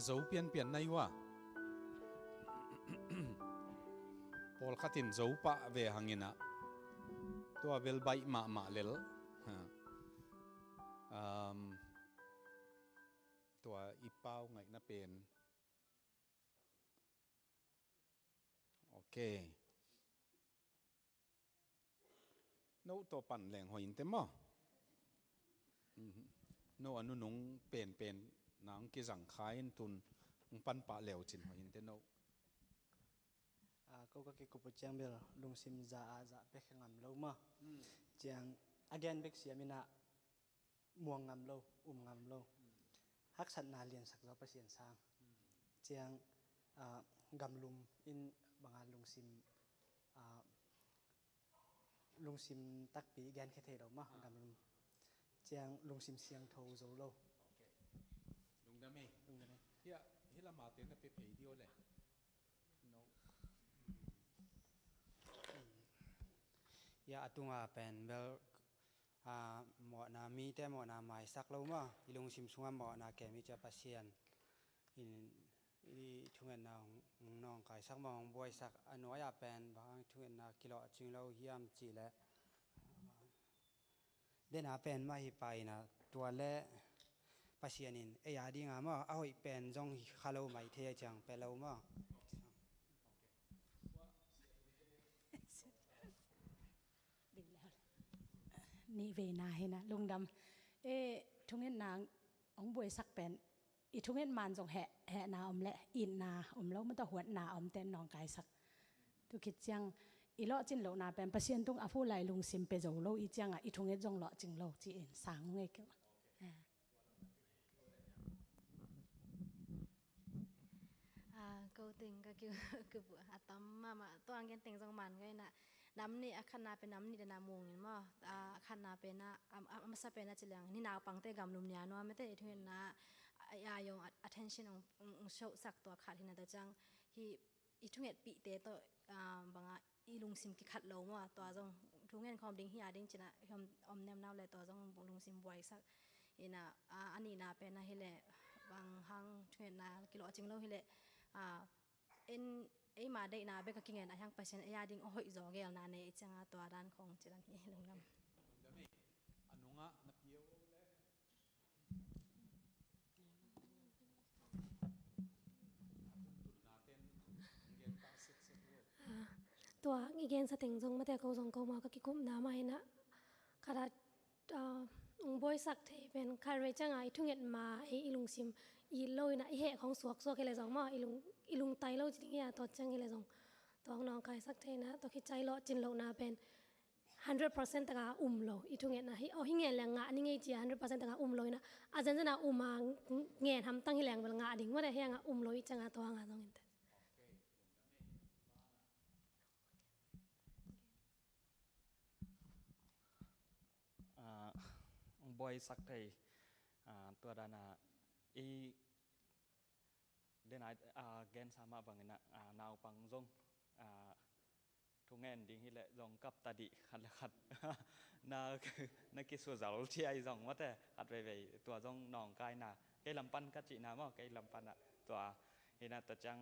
zo pian pian nai wa pol khatin zo pa ve hangina to vel bai ma lel to ipau ngai na pen okay no to pan leng hoin te mo no anu nung pen nang ki jang khain tun pan pa lew chin hoin te no ko ka ki ko chang bel lung sim za a za pe khangam lo ma chang again bek siamina muang ngam lo ngam lo hak sat na lian sak zo pasien sang chang กำลุมอินบางอันลุงซิมลุงซิมตักปีแกนแค่เทเรามากำลุมเจียงลุงซิมเสียงโทโซโลลุงดำเมย์เฮียละมาเต้นไปเพย์เดียวเลยยาตุงอาเป็นเบลหมอนามีแต่หมอนาหมายสักแล้วมั้งอีลุงซิมสุงหมอนาแกมีจะปัสเซียนอีทุ่งเงินนาของน้องกายสักมองบวยสักอันน้อยเป็นบางทุ่งเงินนากิโลจึงเราเฮียมจีและเดินหาเป็นมาฮิไปนะตัวเละปัสเซียนินยาดีงามอ่ะเอาอีเป็นจงคาโลไม่เทียจังเป็นเรามั้งนี่เวนาเห็นนะลุงดำทุ่งเงินนางองบวยสักเป็นอีทุ่งเงินมันจงแห่นาอมและอินนาอมแล้วมันต้องหัวนาอมเต้นนองกายสักตุคิดจังอีเลาะจินโลนาเป็นเปอร์เซ็นต์ตุงอาผู้ไหลลุงซิมเปโจโลอีจังอีทุ่งเงินจงเลาะจิงโลจีเอ็นสางเงยก็ก็ติงก็คืออาตมาตัวอังเกนติงจงมันก็น่ะน้ำนี่ขันนาเป็นน้ำนี่เดนามุงเห็นมั้ยขันนาเป็นน่ะมาซาเป็นน่ะจิเลียงนี่นาวปังเตกำลุมเนี่ยนัวไม่ได้ทุ่งน่ะยายง attention ของโชว์สักตัวขาดที่น่ะแต่จังที่อีทุ่งปีเตตัวบางอีลุงซิมกิขัดโลมั้งตัวจงทุ่งคอมดิ้งเฮียดิ้งจิน่ะอมเนมนาวเลยตัวจงลุงซิมบวยสักอีน่ะอันนี้น่ะเป็นน่ะเฮเลบางห้างทุ่งน่ะกิโลจิงโลเฮเลไอ้มาได้นาเบกกิ้งเงินอะไรทั้งไปเช่นไอ้ยาดิ้งโอ้ยจอเกลนาในจังตัวด้านของจิรันนี่ลุงดำอันนู้งะนับเยี่ยวตัวอีเกนสติงจงมาแต่เขาจงเขามาก็กิคุมน้ำมาเห็นนะขนาดบอยสักที่เป็นคาร์เรจังไงทุ่งเงินมาไอ้ลุงซิมอีโลยนะไอ้เหตุของสวกเฮเลซองมาอีลุงไตโลจริงๆตัวจังเฮเลซองตัวน้องกายสักเทนะตัวคิดใจโลจินโลนาเป็น 100% ตะกาโลอีทุ่งเงินนะเอาหิเงินแรงงะนี่ไงจี 100% ตะกาโลนะอาจารย์จะน่ามาเงินทำตั้งหิแรงเป็นงะดิ่งว่าได้เฮียงะโลอีจังตัวงะตรงนี้บอยสักไทยตัวดานาอีเดนไอแกนสามารถบังเงินนาวปังจงทุกเงินดิ้งฮิเลจงกับตาดิขัดละขัดนาคือนักกิจสุจารุที่ไอจงว่าแต่ขัดไปตัวจงนองกายนาไกลำปันกัจจินามั้งไกลำปันตัวเห็นแต่จัง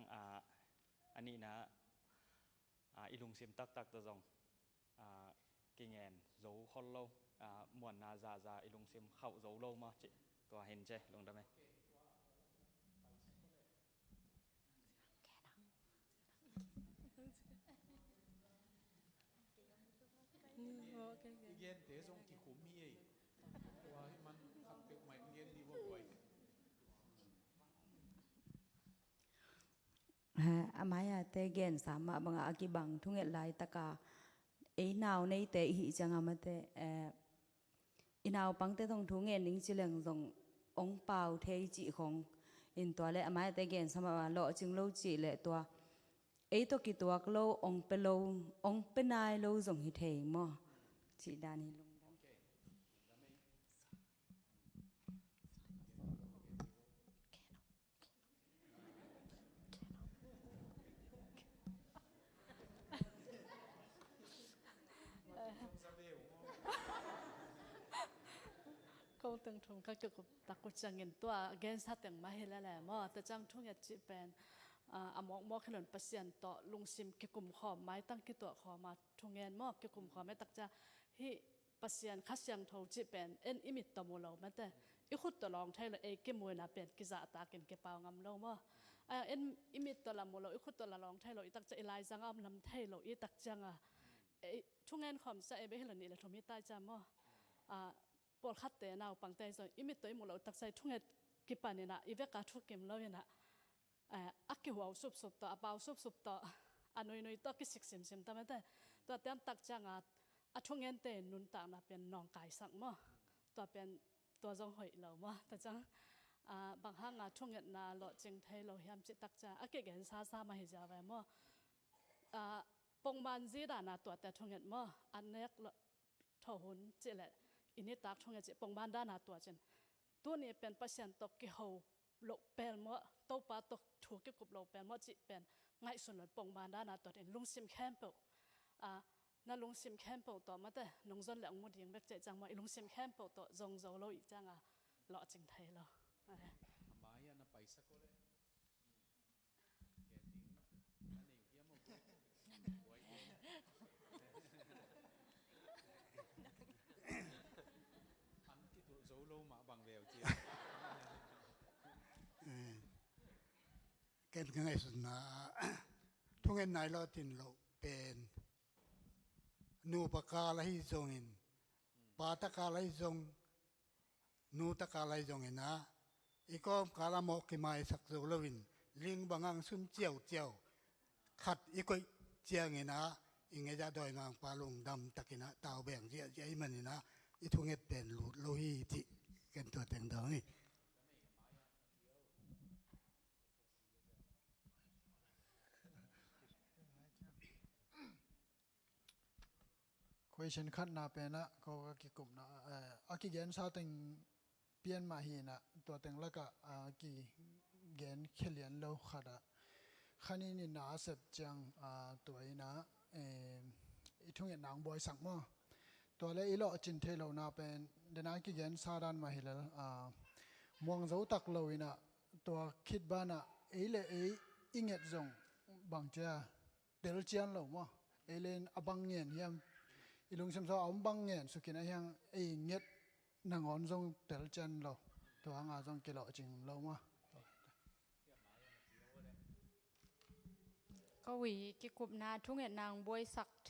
อันนี้นะอีลุงซิมตักตัวจงกิเงินโจคนโลมวนนาซาอีลุงซิมเข้าโจโลมาจิตัวเห็นใจลงได้ไหมเย็นเตะทรงกี่ขุมมีว่ามันขับเก็บใหม่เย็นดีกว่าบ่อยamaya te gen sama banga akibang thunget lai taka ei naw nei te hi changa mate inaw pangte thong thungen ning chileng jong ong pau thei chi khong in to le amaya te gen sama lo ching lo chi le to ei to ki tuak lo ong pe nai lo jong hi thei mo chi dan hiเขาตึงทุ่งก็เกี่ยวกับตะกุจังเงินตัวแกนสัตว์แต่งมาเห็นแล้วแหละมั่วแต่จังทุ่งอยากจีเป็นมอกขนมปัสยันต่อลุงซิมเกี่ยวกับขอไม้ตั้งกี่ตัวขอมาทุ่งเงินมอกเกี่ยวกับขอไม่ตักจะที่ปัสยันคัสยังทงจีเป็นอิมิตตัวมูลเราไม่แต่อีขุดตัวลองใช่เลยเกี่ยมวยน่ะเป็นกิจตาเกินเกี่ยวเปล่างำเรามั่วอิมิตตัวละมูลเราอีขุดตัวละลองใช่เราอีตักจะลายจังอ้ำลำไทยเราอีตักจังทุ่งเงินขอมจะไม่เห็นนี่แหละทมิตาจำมั่วปวดขัดเตะนาวปังเตยส่วนอิมิตตัวอิมุเราตักใส่ทุ่งเห็ดกิปานี่นะอีเวกาทุกเกมเราเนี่ยนะอักกิหัวสุบต่ออาเปาสุบต่ออันน้อยต่อกิสิกซิมแต่ไม่ได้ตัวเต็มตักจังทุ่งเงินเตนุนต่างนะเป็นนองกายสังมั่วตัวเป็นตัวจงหอยเรามั่วแต่จัง บางห้างทุ่งเงินนาหล่อจึงไทยเราเฮียมจิตตักจ้าเก่งซามาให้จ้าไว้มั่วปงมันจีดานาตัวแต่ทุ่งเงินมั่วอันนี้ทหุนจิเลอินิตักทุ่งเงินจิปงมันด้านาตัวจันตัวนี้เป็นเปอร์เซ็นต์ตกกี่หูโลเปลมั่วโตปาตกถูกกี่กุบโลเปลมั่วจิเป็นไงส่วนหลปงมันด้านาตัวเด่นลุงซิมแคมเปิลนั่นลุงซิมแคมเปิลต่อมาแต่น้องจนเหลืองมุดยิงแบบเจจังว่าลุงซิมแคมเปิลต่อจงโจโลอีจังหล่อจึงไทยเรามาอย่านะไปสักคนเลยอันที่ตัวโซโลมาบางเวลจีเกิดขึ้นไงสุดนะทุกเงินนายเราตินเราเป็นนูปกาลให้ทรงอินปาตกาลให้ทรงนูตกาลให้ทรงอินนะอีกก็กาลามอกมาสักโซลวินลิงบางอังสุนเจียวขัดอีกก็เจียงอินะอิงจะดอยนางปาลงดำตะกินะตาวแบ่งเจียไอ้มันนี่นะอีทุกเงินเป็นโลหิตกันตัวแต่งดาวนี่คุยเช่นขัดนาเป็นนะก็กี่กลุ่มนะอากิเกนซาตึงเปลี่ยนมาหีนะตัวตึงแล้วก็อากิเกนเขลียนเราขัดขันนี้นี่นาเสพจังตัวนี้นะอีทุ่งเงินนางบอยสักมั่วตัวเล่อีหล่อจินเทเรานาเป็นเดนากิเกนซาดันมาหีแล้วมองเจ้าตักเราอีนะตัวคิดบ้านะเล่อิงเงจงบางเจ้าเดลเจียนเรามั่วเลนอบังเงียนเฮียมอีลุงสมซอเอาบังเงินสุกินะยังเงียดนางอนทรงเตลจันเราตัวงาทรงกิโลจริงเรามาก็วิกิกุบนาทุ่งเงินนางบวยสักเท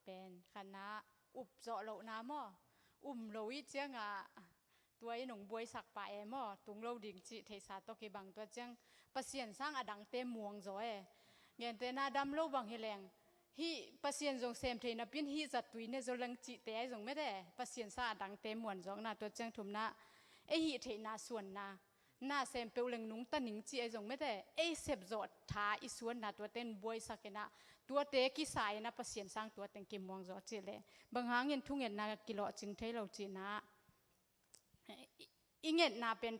เป็นคณะอุบเจาะเหล่าน้ำมั่วเราวิเจียงตัวไอ้หนุ่มบวยสักป่ามั่วตุงเราดิ่งจิเทสาตกิบังตัวเจียงประเสียนสร้างอดังเต็มมวงจ้อยเงินเตนาดำเราบังเฮแรงฮีปัสยนจงเซมเทนับยินฮีจัดตุยเนี่ยจงลังจิเตะจงไม่ได้ปัสยนซาดังเต็มหมวนจงนาตัวเจ้าทุมนะฮีเทนาส่วนนาเซมเปลงนุงตันหนิงจีจงไม่ได้เสพจดท้าอีส่วนนาตัวเต้นบวยสักนะตัวเตะกิสายนะปัสยนสร้างตัวเต็งกิมมวงจอจีเลยบางหางเงินทุ่งเงินนากิโลจึงเทเราจีนะอีเงินนาเป็น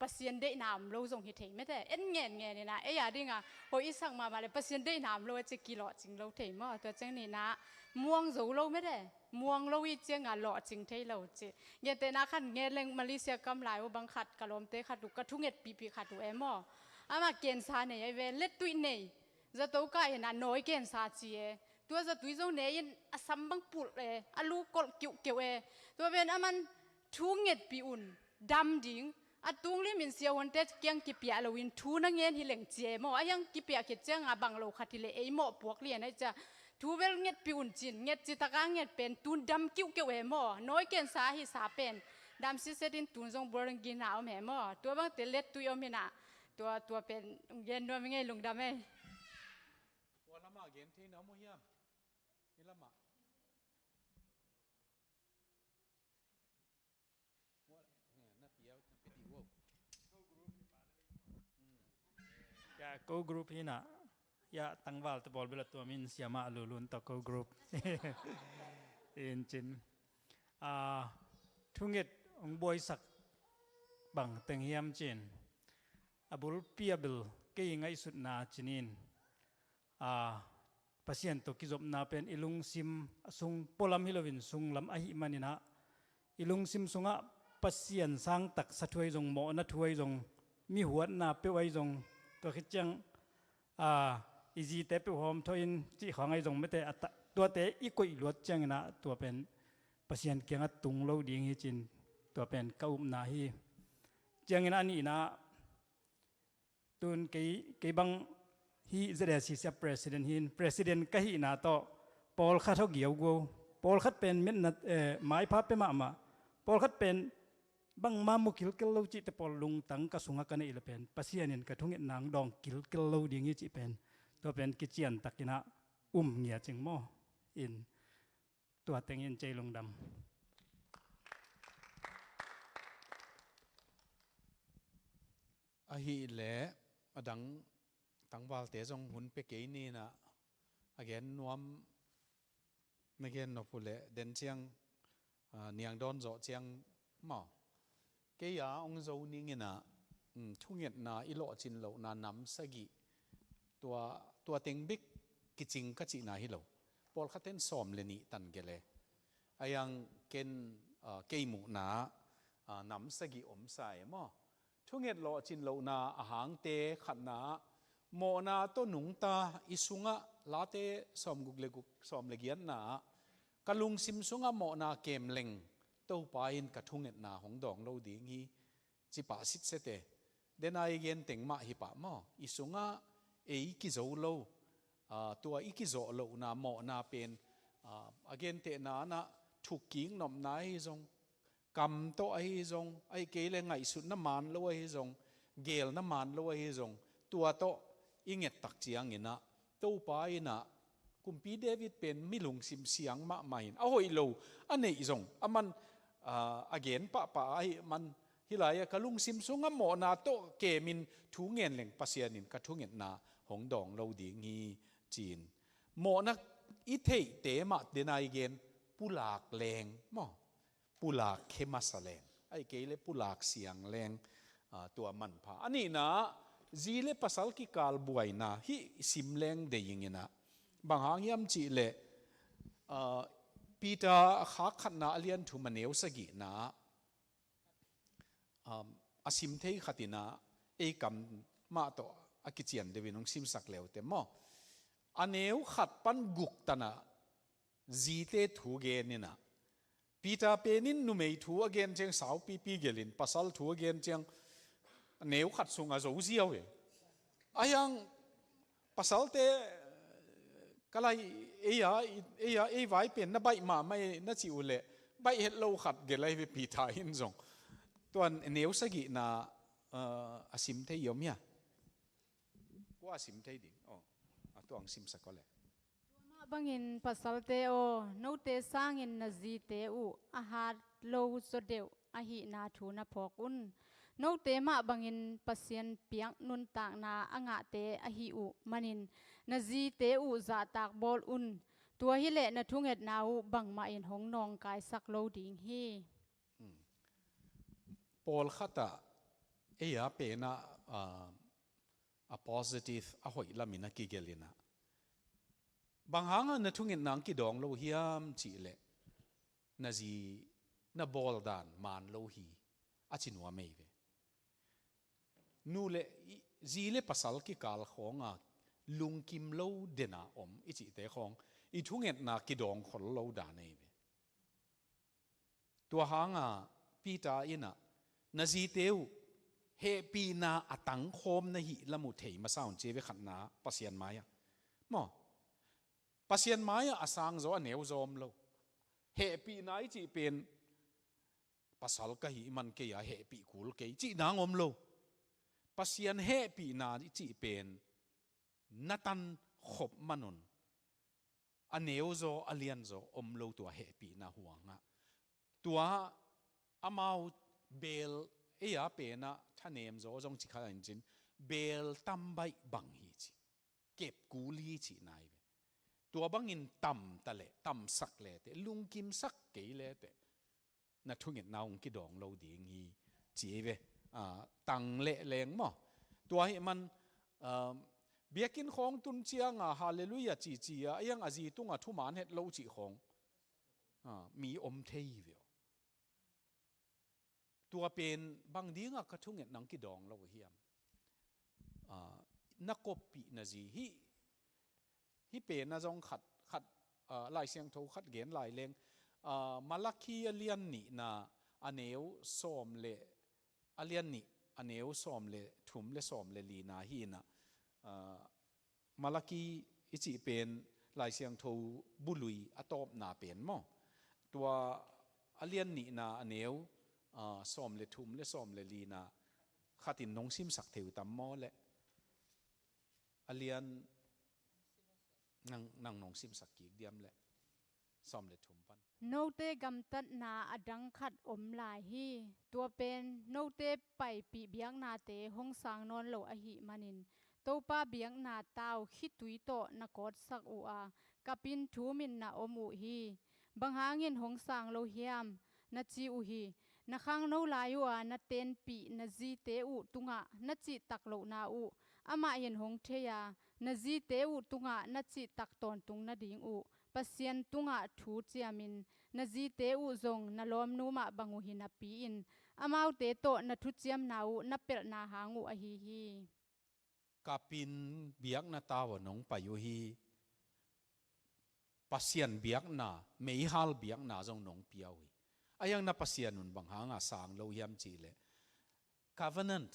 ปัสยนได้นามเราจงหิเทไม่ได้เงี้ยนี่นะอย่าดิ้งพออีสังมาเลยปัสยนได้นามเราจะกิโลจึงเราเทมั่วตัวเจ้านี่นะม่วงจูเราไม่ได้ม่วงเราวิจังหล่อจึงเทเราจีเงี้ยแต่นาขันเงี้ยเร่งมาเลเซียกำไรว่าบังคัดกะลมเตะขัดดูกระทุ่งเงี้ยปีขัดดูมั่วมาเกณฑ์ซาเนี่ยเวเล็ดตุยเนี่ยจะตัวก็เห็นน้อยเกณฑ์ซาจีตัวจะตุยจงเนี่ยยันสัมบังปุดลูกกดเกี่ยวตัวเป็นมันทุ่งเงี้ยปีอุ่นดำดิ่งตุงลิมินเสียวันเตะเกียงกิเปียเราวินทูนังเงินที่เหลงเจมอยังกิเปียคิดเจ้าบังเราขัดที่เลยหมอพวกเรียนจะทูเวลเงียปิอุ่นจินเงียจิตกางเงียเป็นตุนดำกิ้วเกี่ยวหมอน้อยเกินสาหิสาเป็นดำซิเซตินตุนจงบริกินเอาแม่หมอตัวบางเตเล็ดตัวยอมินะตัวเป็นเย็นด้วยไม่ไงลุงดำเอ้วันละมาเย็นที่น้ำมุยามนี่ละมาya go group hina ya tangwal te bol bela to min siama lulun to go group in chin thunget ong boy sak bang teng hiam chin abul piabil ke ngai sut na chinin pasien to kizop na pen ilung sim sung polam hilovin sung lam ahi manina ilung sim sunga pasien sang tak sathuai jong mo na thuai jong mi huat na pe wai jongตัวคิดจังอีจีเตปหอมทอินที่ของไอ้ตรงไม่แต่ตัวเตอีกุยลวดจังนะตัวเป็นปัศยันเกียงตุงเราดีงฮิจินตัวเป็นเก้านาฮีจังนั้นนี่นะตุนกีบังฮีเจเดซิเซียประธานฮินประธานก็ฮีนะต่อปอลขัดเขาเกี่ยวกูปอลขัดเป็นเม็ดนัดไม้พับไปมาปอลขัดเป็นบางมามุกิลกิลโลจิตปอลลุงตังกสุงกันอีเลเป็นปัสยานินกระทุ่งนางดองกิลโลดิ่งจิเป็นตัวเป็นกิจเจียนตักินะเงียจึงโมอินตัวเต็งอินใจลงดำ a hi le adang tangwal te jong hun pe ke ni na again nuam again no pule den chiang niang don zo chiang ma ke ya ong zo ni ngina thunget na ilo chin lo na nam sagi tua teng bik kiching ka chi na hi lo pol khaten som le ni tan gele ayang ken keimu na nam sagi om sai mo thunget lo chin lo na ahang te khat na mo na to nung ta isunga late som som le gian na kalung sim sunga mo na kem leng to pa in ka thunget na hong dong lo ding hi chi pa sit se te den ai gen teng ma hi pa mo isunga ei ki zo lo tua iki zo lo na mo na pen again te na thuk king nom na hi zong kam to ai zong ai ke le ngai su na man lo ai zong gel na man lo ai zong tua to inget tak chiang ina to pa ina kumpi David pen milung sim siang ma main a hoi lo anei zong aman again pa ai man hilaya kalung sim sunga mo na to ke min thu ngen leng pasianin ka thu ngen na hong dong lo ding hi chin mo na i thei te ma denai gen pulak leng mo pulak khemasaleng ai ke le pulak siang leng tua man pha ani na zile pasal ki kal buai na hi simleng de yingina bang hang yam chi le Peter kha khat na alian thu maneu sagi na asim thei khatina e kam ma to akichian devinong sim sak leu te mo aneu khat pan guk tana zite thu ge ni na Peter penin nu mei thu again cheng sau pi gelin pasal thu again cheng neu khat sunga zo ziaw e ayang pasal te kalai e vai pen na bai ma mai na chi ule bai het lo khat gelai ve Peter hin zong tuan neu sagi na asim thei yom ya qua sim thei ding tuang sim sakole bangin pasal te o no te sangin na zi te u a hat lo so deu a hi na thu na phok un no te ma bangin pasien piang nun tak na anga te a hi u manin na zi te u za tak bol un tua hi le na thunget na u bang ma in hong nong kai sak lo ding hi Paul khata eya pe na a positive a hoi lamina ki gelina bang hanga na thungin nang ki dong lo hiam chi le na zi na bol dan man lo hi a chinwa mei ve nu le zi le pasal ki kal khonga lung kim lo dena om i chi te khong i thunget na ki dong khol lo da nei ve tua hanga Peter ina na zi teu he pi na atang khom na hi lamu thei ma saun che ve khat na pasian maya mo pasian maya asang zo aneu zom lo he pi nai chi pen pasal ka hi man ke ya he pi kul ke chi nang om lo pasian he pi na chi pen natan khop manon aneu zo alian zo om lo tua he pi na huanga tua amau bel eya pe na thanem zo jong chi kha injin bel tambai bang hi chi kep kuli chi nai ve tua bangin tam tale tam sak le te lung kim sak ke le te na thungit naung ki dong lo ding hi chi ve tang le leng mo tua hi man biakin khong tun chianga hallelujah chi chi a yang azi tunga thu man het lo chi khong mi om thei ve tua pen bang dinga ka thunget nang ki dong lo hiam na copy na zi hi pe na jong khat lai siang tho khat gen lai leng malaki alian ni na aneu som le alian ni aneu som le thum le som le li na hi na malaki ichi pen lai siang tho bului atop na pen mo tua alian ni na aneu som le thum le som le li na khatin nong sim sak theu tam mo le alian nang nong sim sak ki diam le ซ้อมเลทุมปัน โนเตกำตัดนาอดังขัดอมลายฮีตัวเป็นโนเตไปปีเบียงนาเตห้องสางนอนโลอหิมันินตัวป้าเบียงนาเต้าคิดตุยโตนักอดสักอูอากับปินทูมินนาอมูฮีบางหาเงินห้องสางโลเฮียมนาจีอูฮีนักขังโนลายูอานาเตนปีนาจีเตอูตุงะนาจีตักโลนาอูอามาเห็นห้องเทียนาจีเตอูตุงะนาจีตักตอนตุงนาดิงอูปัสยันตุงะทูเจียมินนาจีเตอูซงนาลอมนูมาบังอุหินาปีอินอามาวเตโตนาทุเจียมนาอูนาเปิลนาหางูอหิฮีกับปินเบียกนาตาวน้องไปอยู่ฮีปัสยันเบียกนาไม่ฮัลเบียกนาจงน้องเปียวฮีอายังนาปัสยันนุนบังหางาสางโลยามจีเล covenant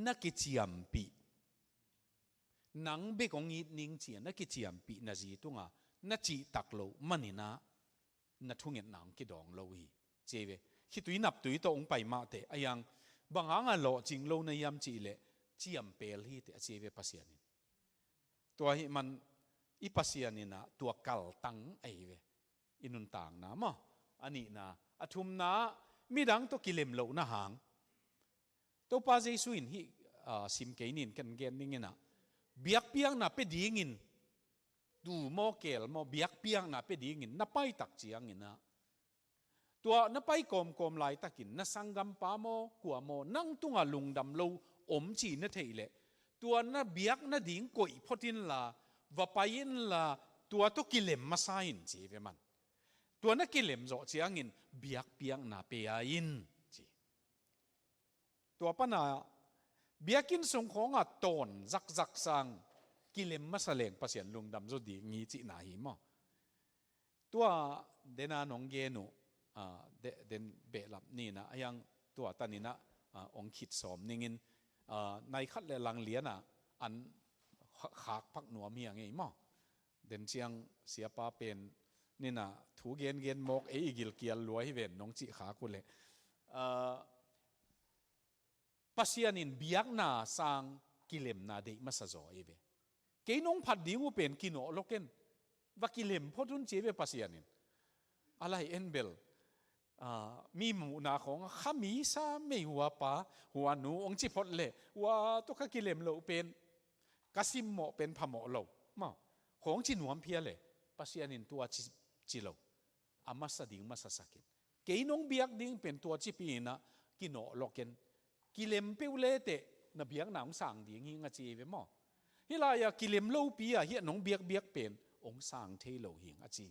นักกิจยามปีนังเบกองอีนิงเจียนักกิจยามปีนาจีตุงะนาจีตักโลมันนี่นะนาทุ่งเงินหนังกิดองโลฮีเจเวคิดตุยนับตุยโตองไปมาเตอายังบางหางาโลจิงโลในยามจีเลจียมเปลฮีเตเจเวปัสยันนินตัวหิมันอีปัสยันนินะตัวกัลตังไอเวอินุนต่างนะมะอันนี้นะอทุมนะมีดังตัวกิเลมโลนะหางตัวปาเจสุอินฮิซิมเกนินกันเกนนิงนะเบียกเปียงนะเป็ดยิงินดูโมเกลโมเบียกเปียงนะเป็ดยิงินนับไปตักเจียงินนะตัวนับไปกอมลายตักินนัสังกัมปาโมกัวโมนั่งตุงอลุงดำโลอมจีนเทเลตัวนับเบียกนัดิ่งกอยพอดินละวาไปยินละตัวตุกิเลมมาไซน์จีเวมันตัวนักกิเลมโจเจียงินเบียกเปียงนาเปียยินจีตัวปนาเบียกินสงของอ่ะตอนจักสังกิเลมมาแสลงประเสียนลุงดำโจดีงี้จีนาหิมะตัวเดนานองเกนุเดนเบลับนี่นะยังตัวตานี่นะองคิดสมนิงินในคัดเลลังเลียนะอันขากพักหนัวเมียไงมะเดินเชียงเสียป้าเป็นนี่นะถูเกนมกอีกิลเกียลรวยเวนน้องจิขากุเลยปัสยานินเบียกนาสร้างกิเลมนาเดมาสะจอยเวเกน้องผัดดิ้งเป็นกินโอโลเกนว่ากิเลมพอทุนเจเวปัสยานินอะไรเอ็นเบลมีหมู่นาของข้ามีซาไม่หัวป้าหัวหนูองจิพดเลยว่าตุกกิเลมโลเป็นกสิมโมเป็นพโมโลมาของจินหวมเพียเลยปัสยานินตัวจิโลอามาสดิ้งมาสสักินเกน้องเบียกดิ้งเป็นตัวจิปีนะกินโอโลเกนกิเลมเปวเลเตนเบียกหนังสั่งดิ้งหิงจีเวมอฮิลายากิเลมโลปีอะเฮียน้องเบียกเป็นองสั่งเทโลหิงจี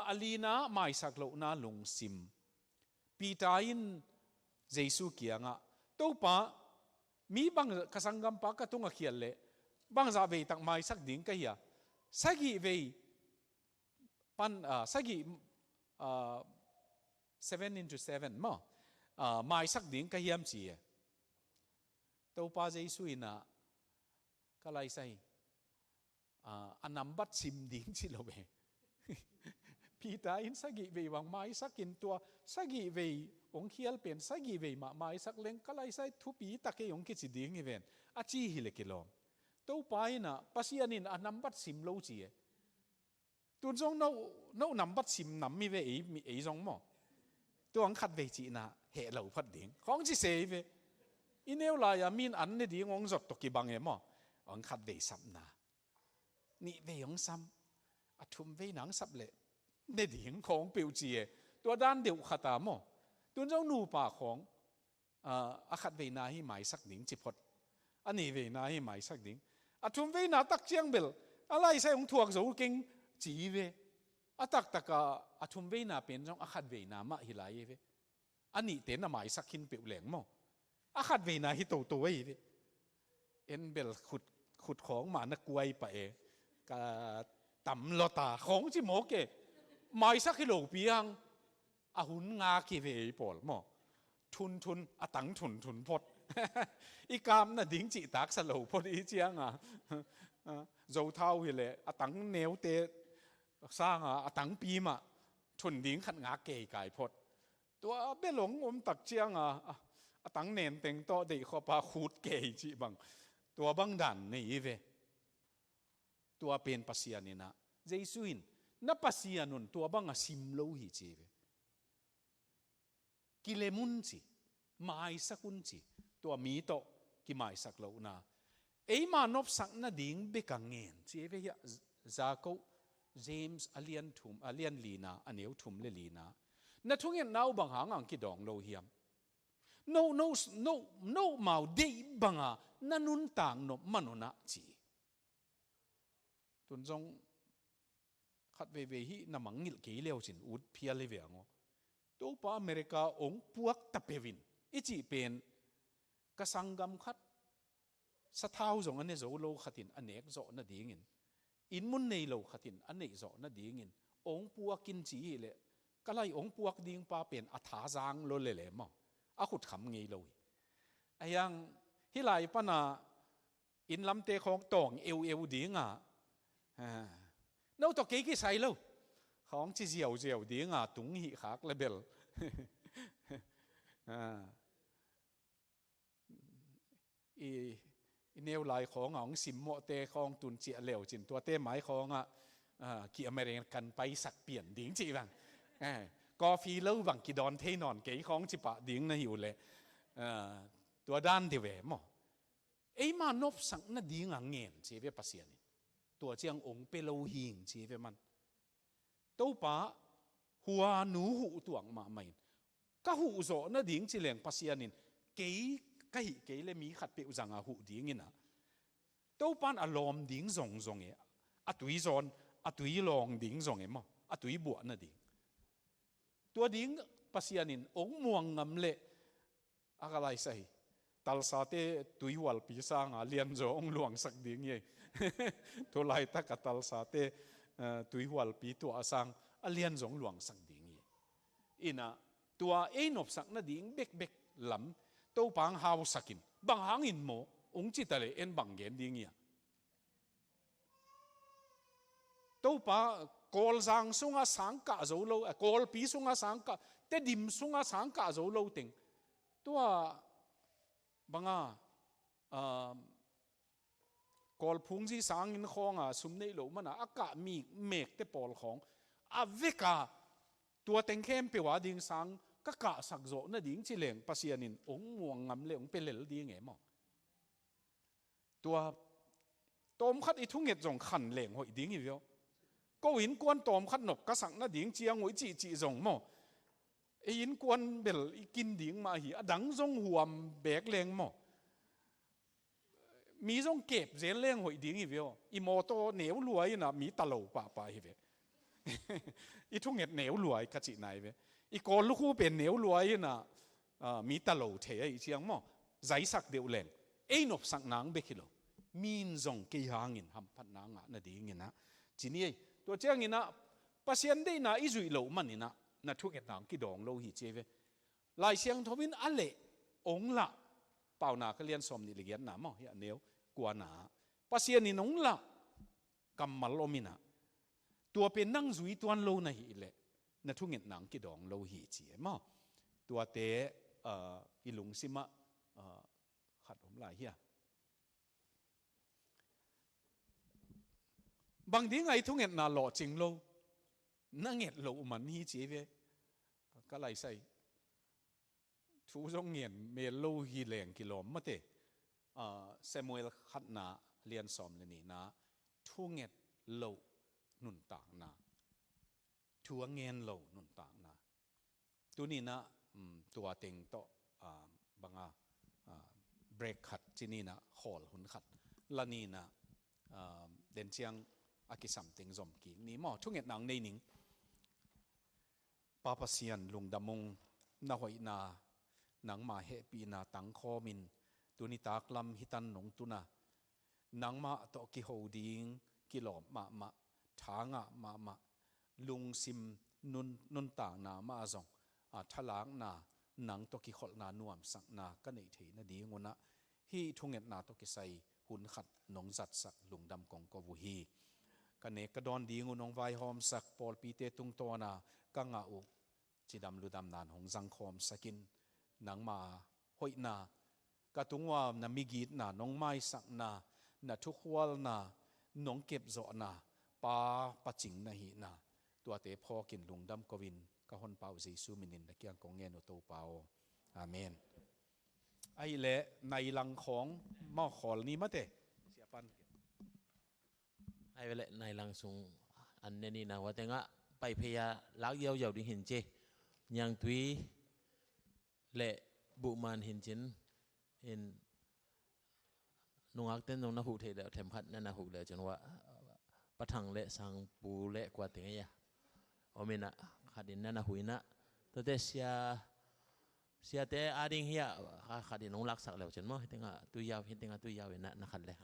อาลีนาไม่สักโลนาลงซิมปีตายินเจสุเกียงะตัวป้ามีบางกษังกัมปะก็ต้องเขียนเลยบางจะเวตักไม่สักดิ้งก็เฮียสักกี่เวปันสักกี่7 into 7มั้งไม่สักดิ้งก็เฮียมจีตัวป้าเจสุอินะก็ไล่ใส่อันนำบัดซิมดิ้งสิโลเวพีตาอินสักกี่เววังไม้สักกินตัวสักกี่เวองเขียลเป็นสักกี่เวมาไม้สักเล็งก็ไล่ใส่ทุบีตะเกียงกิจดิ้งอีเวนอาจีฮิเลกิลอมตัวไปนะปัสยานินอันนำบัดซิมโลจีตัวจงโนนำบัดซิมนำมีเวมีจงมั้งตัวอังคัดเวจีนะเหตุเราพัดดิ้งของจีเสยเวอินเอลลายามินอันนี้ดิ้งองจดตกิบังเอมั้งอังคัดเวซับนะนี่เวองซ้ำอัทุมเวหนังซับเลยในดิ่งของเปียวจีตัวด้านเดียวขัดตามตัวเจ้าหนูป่าของอาคัดเวนาให้หมายสักดิ่งจิพดอันนี้เวนาให้หมายสักดิ่งอาทุมเวนาตักเชียงเบลอะไรใส่ของถ่วงสูงเก่งจีเวอาตักตะกาอาทุมเวนาเป็นจ้องอาคัดเวนามาฮิลายเวอันนี้เต็นหมายสักขินเปียวแหลงมั้งอาคัดเวนาฮิโตตัวเวเอ็นเบลขุดของหมานักกวยไปกะต่ำลอตาของจิโมเกไม่สักกิโลปียังอาหุนงากีเวปอลมั้งทุนอาตังทุนพดอีกามน่ะดิ้งจิตักสโลพอดีเจียงโจเท่าเฮเลยอาตังเนวเตสร้างอาตังปีมาทุนดิ้งขัดงาเกยไก่พดตัวเบลงอมตักเจียงอาตังเนนเต็งโตเด็กขอปาขูดเกยจีบังตัวบังดันนี่เวตัวเป็นปัสยานินะเจสุอิน นับภาษีนุนตัวบังอาซิมโลหิจีเวกิเลมุนจีไม่สักุนจีตัวมีโตกิไม่สักโลนามานบสักนาดิ่งเบกังเงินจีเวียจาก็เจมส์อเลียนทุมอเลียนลีนาอันเดียวทุมเลลีนานั่นทุกอย่างน่าบังหางอังกิดองโลหิมno mau dei banga nanun tang no manona chi tun jong khat ve hi namangil ke leo chin ut phia le ve ngo to pa america ong puak tapevin ichi pen ka sangam khat sa thau jong ane zo lo khatin anek zo na dingin in mun nei lo khatin anek zo na dingin ong puakin chi le kalai ong puak ding pa pen atha jang lo le mo a khut kham ngei lo ayang hilai pana in lamte khong tong eu dinga no to ke ki sai lo khong chi jiao dinga tung hi khak label nêu lại khong ông sim mộ tê khong tuần chia lều chỉnh tua tê máy khong kia American bay sạc biển tiếng chị vàng có phi lâu vàng kỳ đòn thế nòn cái khong chỉ bạ tiếng nó hiểu lệ tua đan thì về mò ấy mà nộp sẵn nó đi ngang nghẹn chỉ về bác sĩ này tua chiang ông bê lâu hiền chỉ về man đâu bá hoa nú hụ tuang mà mày các hụ rõ nó tiếng chỉ liền bác sĩ này cái lệ mi khát bẹo rằng hụ tiếng như nào đâu pan alom tiếng rong ấy túi giòn túi long tiếng rong ấy mà túi bùa nó tiếng tua tiếng bác sĩ này ông muang ngâm lệ cái lại say tal sa te túi wal pi sang liền zo ông luang sắc tiếng như tua lại ta cả tal sa te túi wal pi tua sang liền zo luang sắc tiếng như ina tua nộp sắc nó tiếng bek lắm đâu bằng hao sakin bằng hàng in mo ông chỉ tale en bằng gen đi nghe đâu ba call sang sunga sang cả dấu lâu call pi sunga sang cả te dim sunga sang cả dấu lâu ting tua bằng call phung ji sang in khong sum nei lo mana aka mi mek te pol khong veka tua teng khem pe wa ding sang các cả sạc rỗ nó điếng chỉ lệnh pasianin ông muang ngắm lệ ông pelel đi nghe mà tua tôm khát ít thung nghẹt dòng khẩn lệnh hội điếng như vậy có in quan tôm khát nộp các sạc nó điếng chiang ngồi chỉ dòng mà in quan bel kinh điếng mà hi đắng dòng huam bẹc lệnh mà mi dòng kẹp dễ lệnh hội điếng như vậy imoto nếu lùi na mi ta lâu pa như vậy ít thung nghẹt nếu lùi cái chị này vậy có lúc khu bên nếu lùi na mi ta lâu thế ấy chiang mà giải sắc đều lên nộp sắc nang bê kilo min dòng cây hàng in ham phát nang na đi nghe na chỉ này tôi chiang nghe na pasien đây na izui lâu mà na thuốc cái nang cái đòn lâu hi chế về lại chiang thobin ale ông la bảo na cái liên som ni lian na mà hiện nếu qua na pasien ni ông la cầm mal omina tua bên năng zui tuan lâu na hi le na thu nghẹn nang cái đòn lâu hi chỉ mà tua tế ilung sima khát hôm lại hiya bằng tiếng ấy thu nghẹn na lọ chỉnh lâu na nghẹn lâu mà hi chỉ về cái lại say thu trong nghẹn mê lâu hi leng kilom mà thế Samuel khát na liên som lên na thu nghẹn lâu nun tang na thua nghen lâu nun tang na tu ni na tua ting to banga break khat chini na hall hun khat lani na den chiang akisam ting zom ki ni mo thunget nang nei ning papa sian lungdamong na hoi na nang ma he pi na tang kho min tu ni tak lam hitan nong tu na nang ma to ki ho ding kilom ma thanga ma lung sim nun tang na ma zong thalang na nang to ki khol na nuam sang na ka nei thei na di ngona hi thunget na to ki sai hun khat nong zat sak lungdam kong ko vu hi ka ne ka don di ngonong vai hom sak pol pi te tung to na ka nga u chidam ludam nan hong jang khom sakin nang ma hoi na ka tungwa na migit na nong mai sak na thu khwal na nong kep zo na pa ching na hi na ตัวเตพอกินลุงดำกวินก็ฮอนเปาเยซูมินินตะเกียงกงเงินโตเปาอาเมนไอ้เละในหลังของหม้อขอลนี้มาเตะเสียปันไอ้เวลาในหลังซุงอันนี้นะว่าแต่งะไปพยาลักเยาวๆดิเห็นเจยังตุยเละบุมันเห็นจินเห็นนุ่งอักเต้นตรงนั้นหูเทเดเทมพัดนั่นนะหูเลยจนว่าปะทังเละสังปูเละกว่าเตียงยาโอเมนะขัดินนั่นนะหุยนะตัวเตเสียเตอาดิงเฮียขัดินนุ่งรักสักแล้วจนมั้งเห็นงะตุยยาวเห็นงะตุยยาวเห็นนะขัดเลย